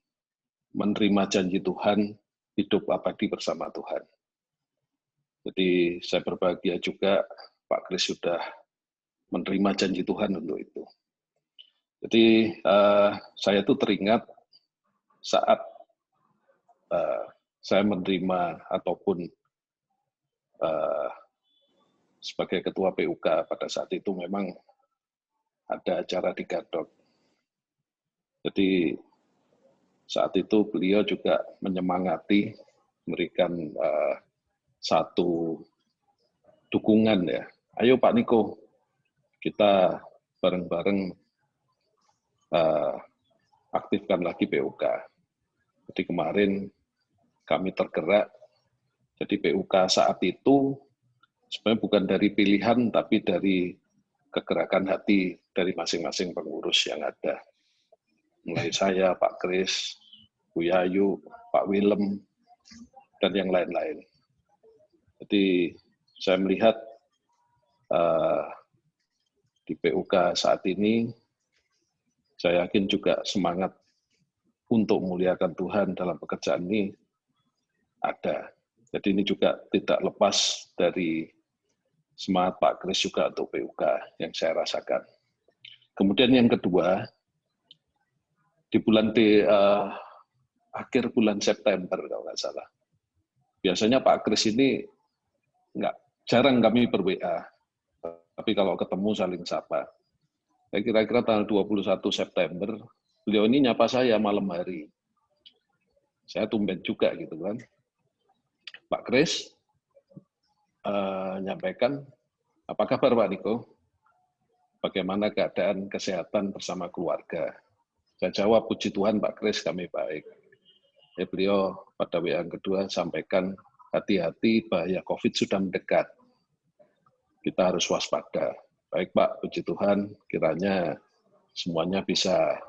menerima janji Tuhan, hidup abadi bersama Tuhan. Jadi saya berbahagia juga Pak Kris sudah menerima janji Tuhan untuk itu. Jadi saya tuh teringat saat saya menerima ataupun sebagai ketua PUK pada saat itu memang ada acara di Gadok. Jadi saat itu beliau juga menyemangati, memberikan satu dukungan ya. Ayo Pak Niko, kita bareng-bareng aktifkan lagi PUK. Jadi kemarin kami tergerak, jadi PUK saat itu sebenarnya bukan dari pilihan, tapi dari kegerakan hati dari masing-masing pengurus yang ada. Mulai saya, Pak Kris, Bu Yayu, Pak Willem, dan yang lain-lain. Jadi saya melihat di PUK saat ini, saya yakin juga semangat untuk memuliakan Tuhan dalam pekerjaan ini ada. Jadi ini juga tidak lepas dari semangat Pak Kris juga untuk PUK yang saya rasakan. Kemudian yang kedua, di akhir bulan September kalau nggak salah, biasanya Pak Kris ini jarang kami ber-WA, tapi kalau ketemu saling sapa. Kira-kira tanggal 21 September, beliau ini nyapa saya malam hari. Saya tumben juga gitu kan. Pak Kris nyampaikan, apa kabar Pak Niko? Bagaimana keadaan kesehatan bersama keluarga? Saya jawab, puji Tuhan Pak Kris, kami baik. Beliau pada WA yang kedua sampaikan, hati-hati bahaya COVID sudah mendekat. Kita harus waspada. Baik Pak, puji Tuhan, kiranya semuanya bisa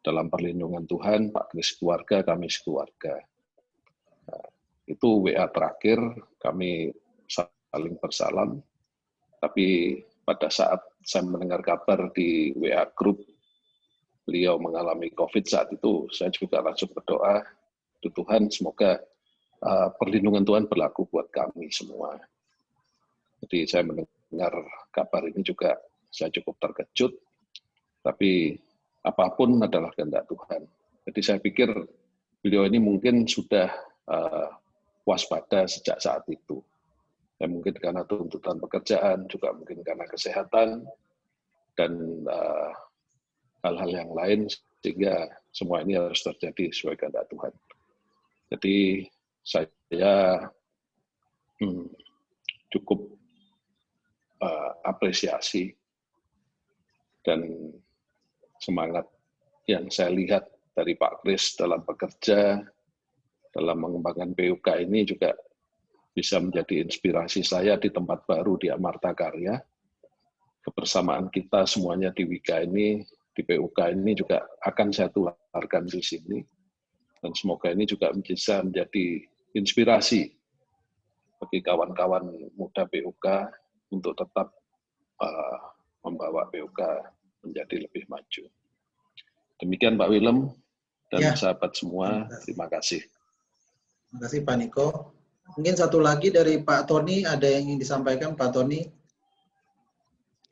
dalam perlindungan Tuhan, Pak Kris keluarga, kami sekeluarga. Itu WA terakhir, kami saling bersalam. Tapi pada saat saya mendengar kabar di WA grup, beliau mengalami COVID saat itu, saya juga langsung berdoa, Tuhan semoga perlindungan Tuhan berlaku buat kami semua. Jadi saya mendengar kabar ini juga saya cukup terkejut, tapi apapun adalah kehendak Tuhan. Jadi saya pikir beliau ini mungkin sudah waspada sejak saat itu. Ya, mungkin karena tuntutan pekerjaan, juga mungkin karena kesehatan, dan hal-hal yang lain, sehingga semua ini harus terjadi sesuai kehendak Tuhan. Jadi saya cukup apresiasi dan semangat yang saya lihat dari Pak Kris dalam bekerja, dalam mengembangkan PUK ini juga bisa menjadi inspirasi saya di tempat baru di Amarta Karya. Kebersamaan kita semuanya di Wika ini, di PUK ini juga akan saya tularkan di sini. Dan semoga ini juga bisa menjadi inspirasi bagi kawan-kawan muda PUK untuk tetap membawa PUK menjadi lebih maju. Demikian Pak Willem dan sahabat semua, terima kasih. Terima kasih Pak Niko. Mungkin satu lagi dari Pak Tony, ada yang ingin disampaikan Pak Tony?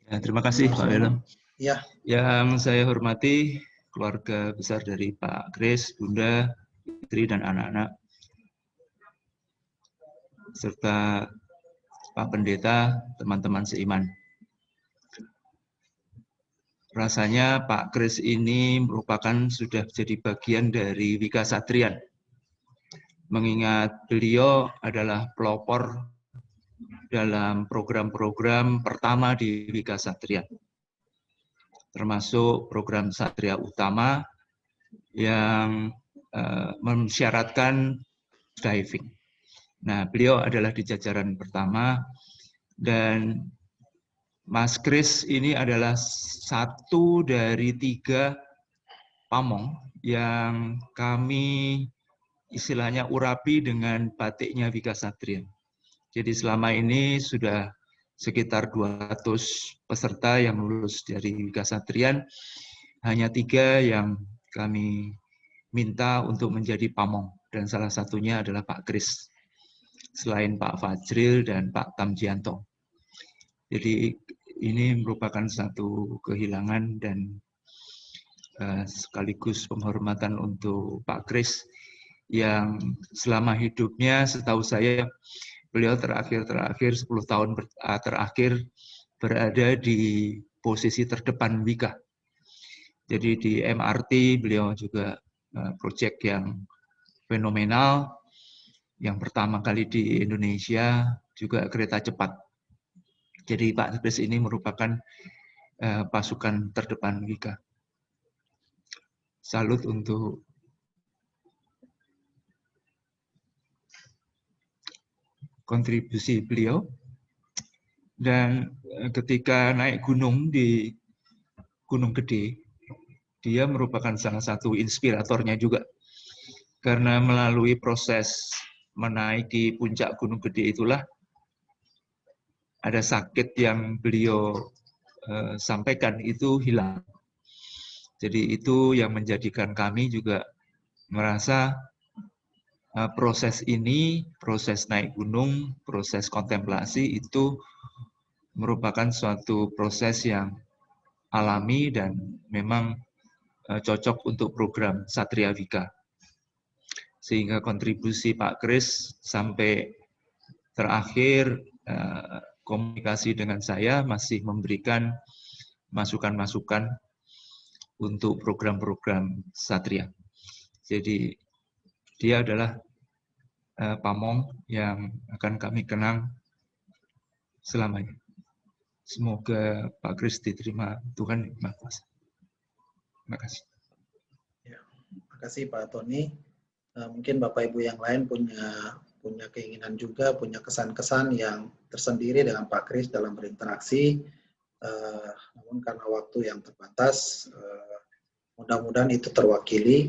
Ya, terima kasih Pak Willem. Ya. Yang saya hormati keluarga besar dari Pak Kris, Bunda, istri dan anak-anak, serta Pak Pendeta, teman-teman seiman. Rasanya Pak Kris ini merupakan sudah jadi bagian dari Wika Satrian. Mengingat beliau adalah pelopor dalam program-program pertama di Wika Satrian, termasuk program Satria Utama yang mensyaratkan diving. Nah, beliau adalah di jajaran pertama, dan Mas Kris ini adalah satu dari 3 pamong yang kami istilahnya urapi dengan batiknya Wika Satrian. Jadi selama ini sudah sekitar 200 peserta yang lulus dari Wika Satrian, hanya 3 yang kami minta untuk menjadi pamong, dan salah satunya adalah Pak Kris, selain Pak Fajril dan Pak Tamjianto. Jadi ini merupakan satu kehilangan dan sekaligus penghormatan untuk Pak Kris yang selama hidupnya, setahu saya, beliau terakhir 10 tahun terakhir berada di posisi terdepan Wika. Jadi di MRT beliau juga proyek yang fenomenal, yang pertama kali di Indonesia, juga kereta cepat. Jadi Pak Kris ini merupakan pasukan terdepan Wika. Salut untuk kontribusi beliau. Dan ketika naik gunung di Gunung Gede, dia merupakan salah satu inspiratornya juga. Karena melalui proses menaiki puncak Gunung Gede itulah ada sakit yang beliau sampaikan itu hilang. Jadi itu yang menjadikan kami juga merasa proses ini, proses naik gunung, proses kontemplasi itu merupakan suatu proses yang alami dan memang cocok untuk program Satria Wika. Sehingga kontribusi Pak Kris sampai terakhir komunikasi dengan saya masih memberikan masukan-masukan untuk program-program Satria. Jadi dia adalah pamong yang akan kami kenang selamanya. Semoga Pak Kris diterima Tuhan Yang Maha Kuasa. Terima kasih. Ya, terima kasih Pak Tony. Mungkin Bapak Ibu yang lain punya keinginan juga, punya kesan-kesan yang tersendiri dengan Pak Kris dalam berinteraksi. Namun karena waktu yang terbatas, mudah-mudahan itu terwakili.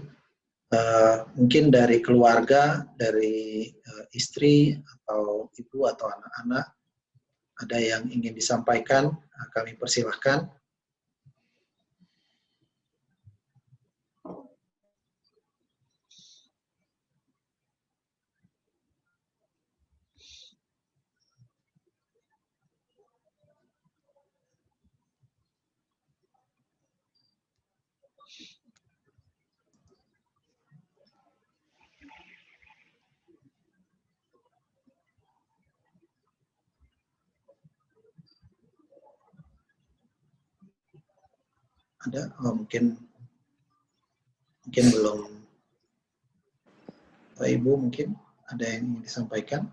Mungkin dari keluarga, dari istri atau ibu atau anak-anak, ada yang ingin disampaikan, kami persilahkan. Ada? Oh, mungkin belum. Bapak Ibu mungkin ada yang ingin disampaikan?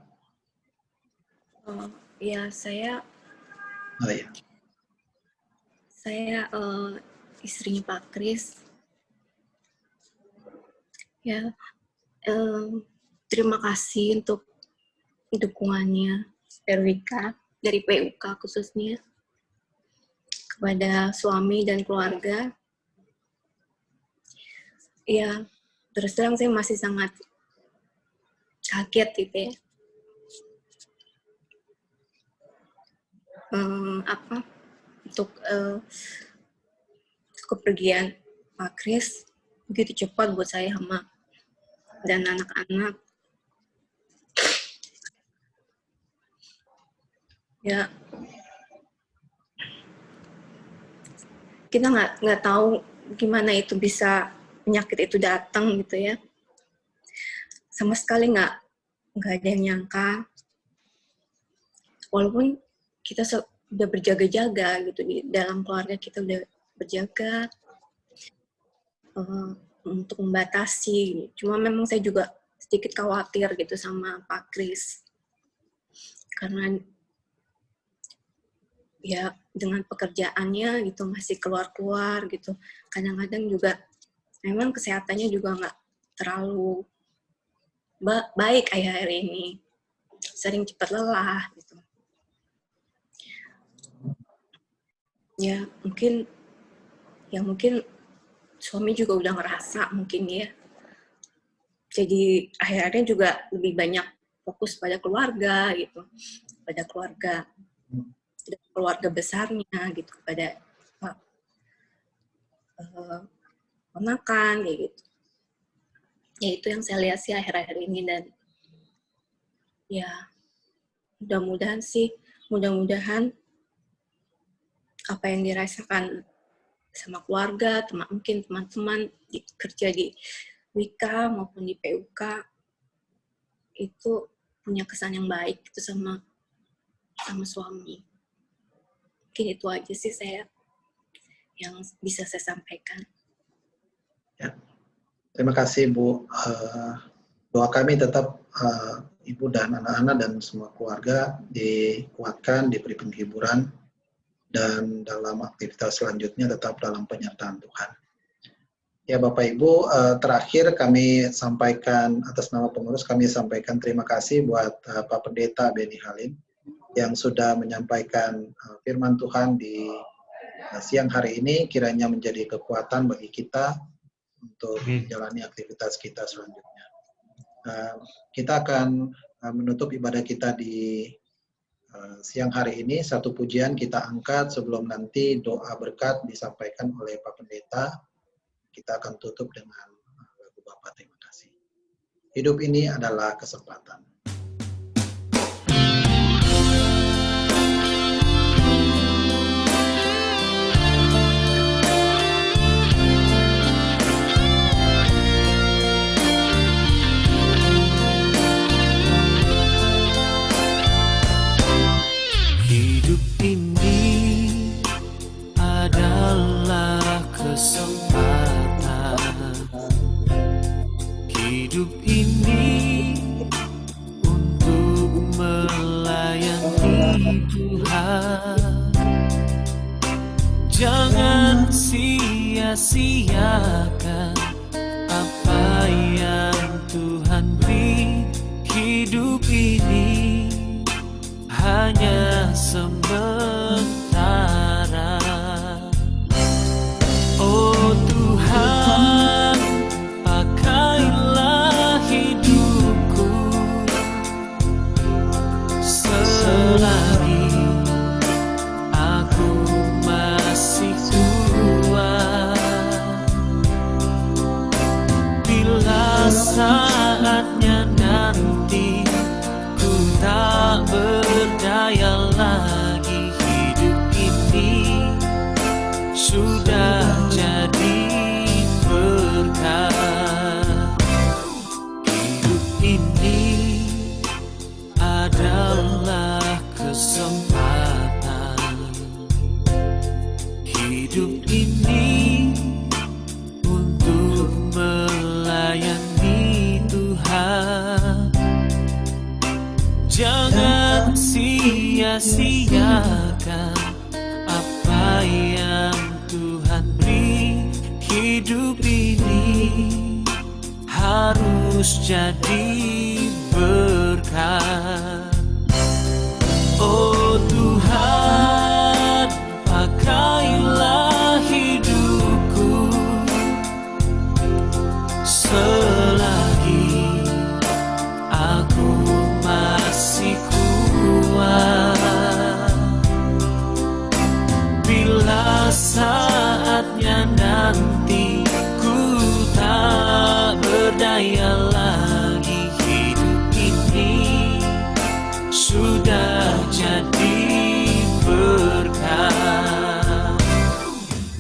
Ya, saya Ya. Saya istrinya Pak Kris. Ya, terima kasih untuk dukungannya Wika dari PUK khususnya kepada suami dan keluarga. Ya, terus terang saya masih sangat kaget gitu ya. Untuk kepergian Pak Kris begitu cepat buat saya sama dan anak-anak. Ya, kita nggak tahu gimana itu bisa penyakit itu datang gitu ya. Sama sekali nggak ada yang nyangka. Walaupun kita udah berjaga-jaga gitu di dalam keluarga, kita udah berjaga untuk membatasi. Cuma memang saya juga sedikit khawatir gitu sama Pak Kris, karena ya dengan pekerjaannya gitu masih keluar-keluar gitu. Kadang-kadang juga memang kesehatannya juga nggak terlalu baik akhir-akhir ini. Sering cepat lelah gitu. Ya mungkin suami juga udah ngerasa mungkin ya. Jadi akhir-akhirnya juga lebih banyak fokus pada keluarga gitu. Pada keluarga besarnya gitu, pada ponakan kayak gitu. Ya itu yang saya lihat sih akhir-akhir ini, dan ya mudah-mudahan apa yang dirasakan sama keluarga, mungkin teman-teman kerja di Wika maupun di PUK itu punya kesan yang baik itu sama suami. Mungkin itu aja sih saya yang bisa saya sampaikan. Ya. Terima kasih Bu. Doa kami tetap Ibu dan anak-anak dan semua keluarga dikuatkan, diberi penghiburan, dan dalam aktivitas selanjutnya tetap dalam penyertaan Tuhan. Ya Bapak Ibu, terakhir kami sampaikan atas nama pengurus, kami sampaikan terima kasih buat Pak Pendeta Beni Halim yang sudah menyampaikan firman Tuhan di siang hari ini, kiranya menjadi kekuatan bagi kita untuk menjalani aktivitas kita selanjutnya. Kita akan menutup ibadah kita di siang hari ini. Satu pujian kita angkat sebelum nanti doa berkat disampaikan oleh Pak Pendeta. Kita akan tutup dengan lagu Bapa Terima Kasih. Hidup ini adalah kesempatan. Hidup ini adalah kesempatan. Hidup ini untuk melayani Tuhan. Jangan sia-siakan apa yang Tuhan beri. Hidup ini hanya sementara. Oh Tuhan, pakailah hidupku selagi aku masih kuat. Bila saatnya nanti ku tak berdaya lagi, hidup ini sudah jadi berkat. Hidup ini adalah kesempatan. Hidup ini untuk melayani Tuhan. Jangan sia-siakan apa yang Tuhan beri. Hidup ini harus jadi berkat. Oh Tuhan, pakailah hidupku selagi aku masih kuat. Bila saatnya nanti ku tak berdaya lagi, hidup ini sudah jadi berkat.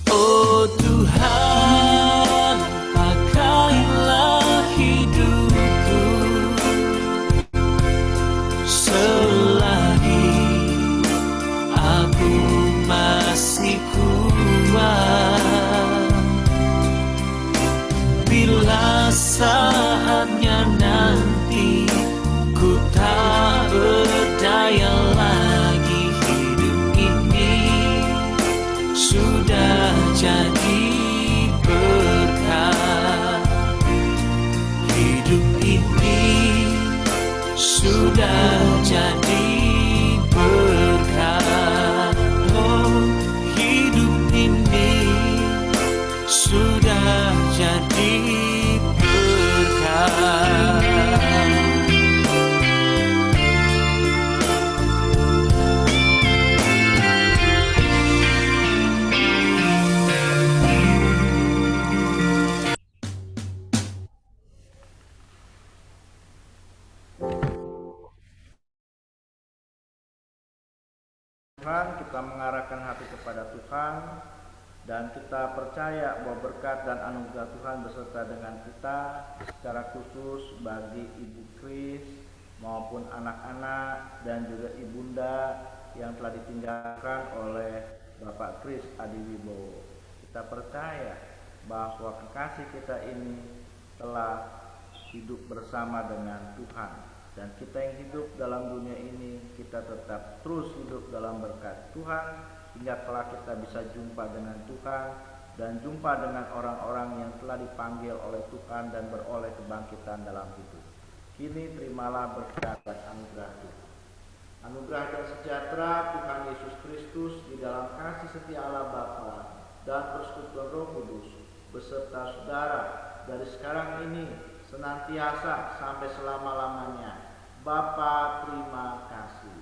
Oh Tuhan, pakailah hidupku selagi aku masih kuat. Bila saatnya nanti ku tak berdaya lagi, hidup ini sudah jadi berkat. Hidup ini sudah jadi berkat. Oh, hidup ini sudah jadi berkat. Tuhan, kita mengarahkan hati kepada Tuhan dan kita percaya bahwa berkat dan anugerah Tuhan beserta dengan kita, secara khusus bagi Ibu Kris maupun anak-anak dan juga ibunda yang telah ditinggalkan oleh Bapak Kris Adiwibowo. Kita percaya bahwa kekasih kita ini telah hidup bersama dengan Tuhan. Dan kita yang hidup dalam dunia ini, kita tetap terus hidup dalam berkat Tuhan, hingga kelak kita bisa jumpa dengan Tuhan dan jumpa dengan orang-orang yang telah dipanggil oleh Tuhan dan beroleh kebangkitan dalam hidup. Kini terimalah berkat dan anugerah Tuhan. Anugerah dan sejahtera Tuhan Yesus Kristus di dalam kasih setia Allah Bapa dan persekutuan Roh Kudus beserta saudara dari sekarang ini senantiasa sampai selama-lamanya. Bapa, terima kasih.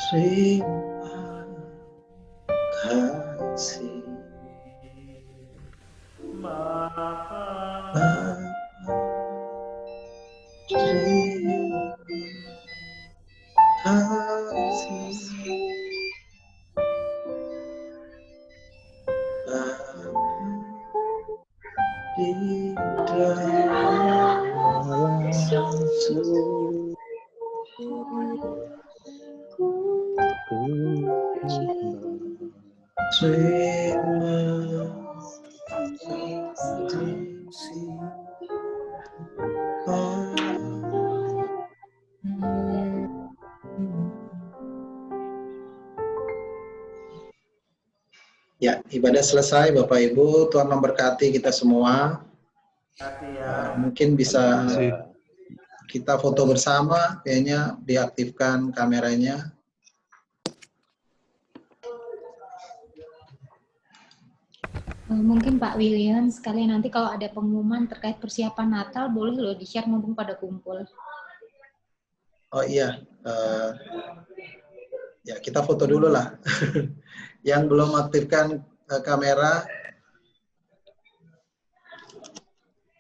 Terima kasih. Ya, ibadah selesai Bapak Ibu. Tuhan memberkati kita semua. Mungkin bisa kita foto bersama, kayaknya diaktifkan kameranya. Mungkin Pak William, sekalian nanti kalau ada pengumuman terkait persiapan Natal, boleh loh di-share mumpung pada kumpul. Oh iya, ya kita foto dulu lah. Yang belum aktifkan kamera,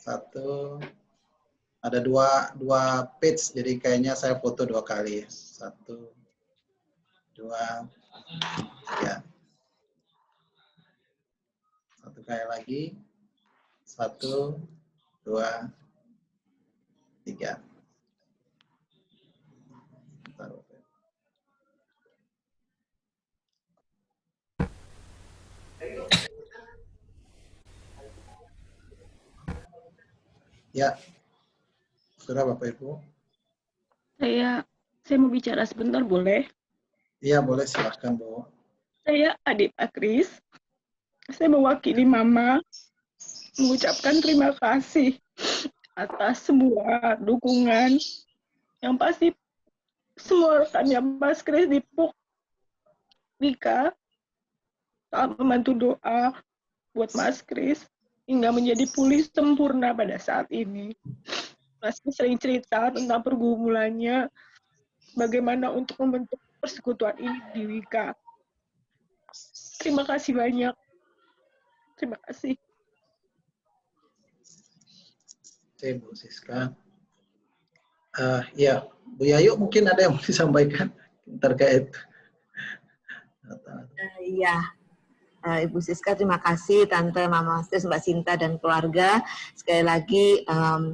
satu, ada dua page, jadi kayaknya saya foto 2 kali. 1, 2, 3. 1 kali lagi, 1, 2, 3. Ya, sudah Bapak Ibu. Saya mau bicara sebentar, boleh? Iya, boleh, silahkan Bu. Saya adik Pak Kris. Saya mewakili Mama mengucapkan terima kasih atas semua dukungan yang pasti semua rekannya Mas Kris di PUK Wika telah membantu doa buat Mas Kris hingga menjadi pulih sempurna pada saat ini. Mas Kris sering cerita tentang pergumulannya bagaimana untuk membentuk persekutuan ini di Wika. Terima kasih banyak. Terima kasih. Oke, Bu Siska. Ya, Bu Yayu mungkin ada yang mau disampaikan terkait. Iya, Ibu Siska terima kasih, Tante, Mama Astis, Mbak Sinta, dan keluarga. Sekali lagi,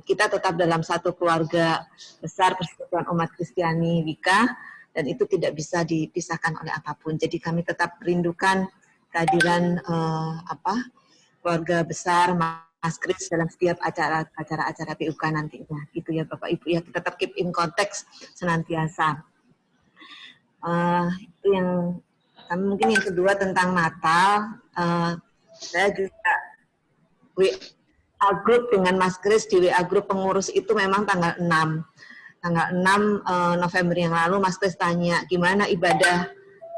kita tetap dalam satu keluarga besar Persekutuan Umat Kristiani Wika, dan itu tidak bisa dipisahkan oleh apapun. Jadi kami tetap merindukan kehadiran keluarga besar Mas Kris dalam setiap acara-acara PUK nantinya. Gitu ya Bapak Ibu, ya kita tetap keep in konteks senantiasa. Itu yang mungkin yang kedua tentang Natal, saya juga WA group dengan Mas Kris di WA group pengurus itu memang tanggal 6 November yang lalu Mas Kris tanya gimana ibadah,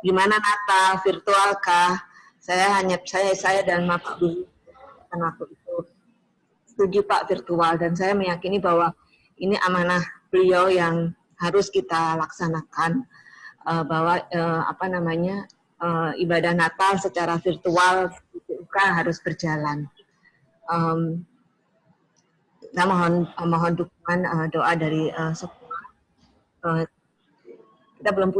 gimana Natal, virtual kah? Saya dan Pak Dulu kan waktu itu setuju Pak virtual, dan saya meyakini bahwa ini amanah beliau yang harus kita laksanakan, bahwa ibadah Natal secara virtual harus berjalan. Saya mohon dukungan doa dari semua. Kita belum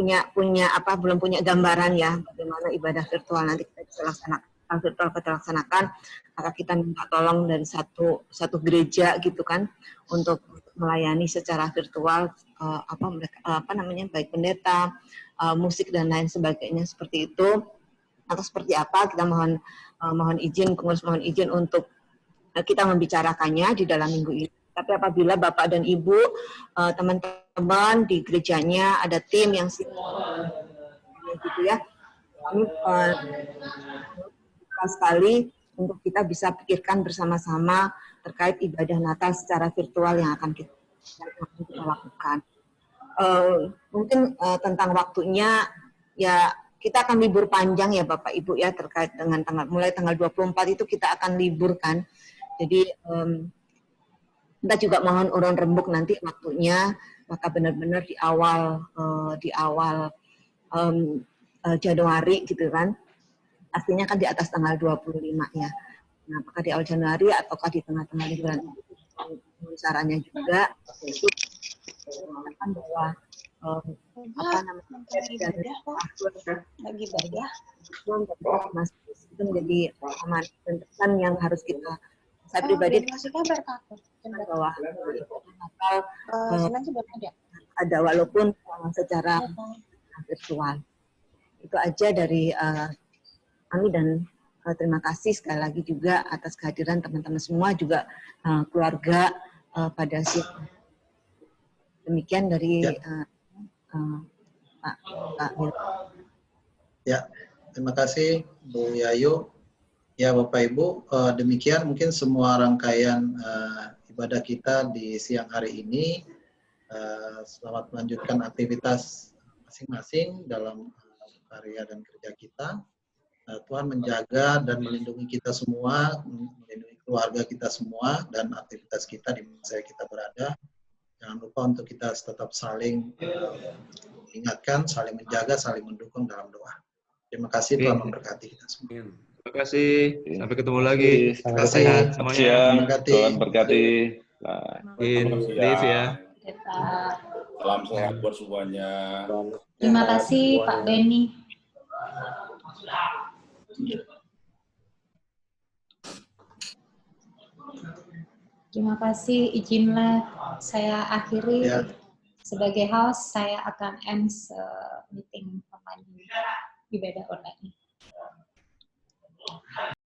punya gambaran ya bagaimana ibadah virtual nanti kita bisa laksanakan. Maka kita minta tolong dari satu gereja gitu kan untuk melayani secara virtual baik pendeta, musik dan lain sebagainya seperti itu. Atau seperti apa kita mohon izin, pengurus mohon izin untuk kita membicarakannya di dalam minggu ini. Tapi apabila Bapak dan Ibu, teman-teman di gerejanya ada tim yang gitu ya, kami sekali untuk kita bisa pikirkan bersama-sama terkait ibadah Natal secara virtual yang akan kita lakukan. Mungkin tentang waktunya, ya kita akan libur panjang ya Bapak Ibu ya, terkait dengan mulai tanggal 24 itu kita akan libur kan. Jadi kita juga mohon urun rembuk nanti waktunya, maka benar-benar di awal Januari gitu kan. Artinya kan di atas tanggal 25 ya. Nah, apakah di awal Januari ataukah di tengah-tengah bulan caranya juga yaitu bahwa Mas itu menjadi amanat dan pesan yang harus kita Saya pribadi kasih kabar Kak. bahwa Natal Senin sih belum ada. ada walaupun secara virtual. Itu aja dari kami dan terima kasih sekali lagi juga atas kehadiran teman-teman semua juga keluarga pada siang. Demikian dari Pak Mil. Ya, terima kasih Bu Yayu. Ya Bapak Ibu, demikian mungkin semua rangkaian ibadah kita di siang hari ini. Selamat melanjutkan aktivitas masing-masing dalam karya dan kerja kita. Tuhan menjaga dan melindungi kita semua, melindungi keluarga kita semua, dan aktivitas kita di masa kita berada. Jangan lupa untuk kita tetap saling mengingatkan, saling menjaga, saling mendukung dalam doa. Terima kasih, Tuhan memberkati kita semua. Terima kasih. Sampai ketemu lagi. Terima kasih. Sehat semuanya. Tuhan berkati. Live ya. Salam sehat buat semuanya. Terima kasih Pak Benny. Terima kasih, izinlah saya akhiri sebagai host, saya akan end meeting online ibadah online.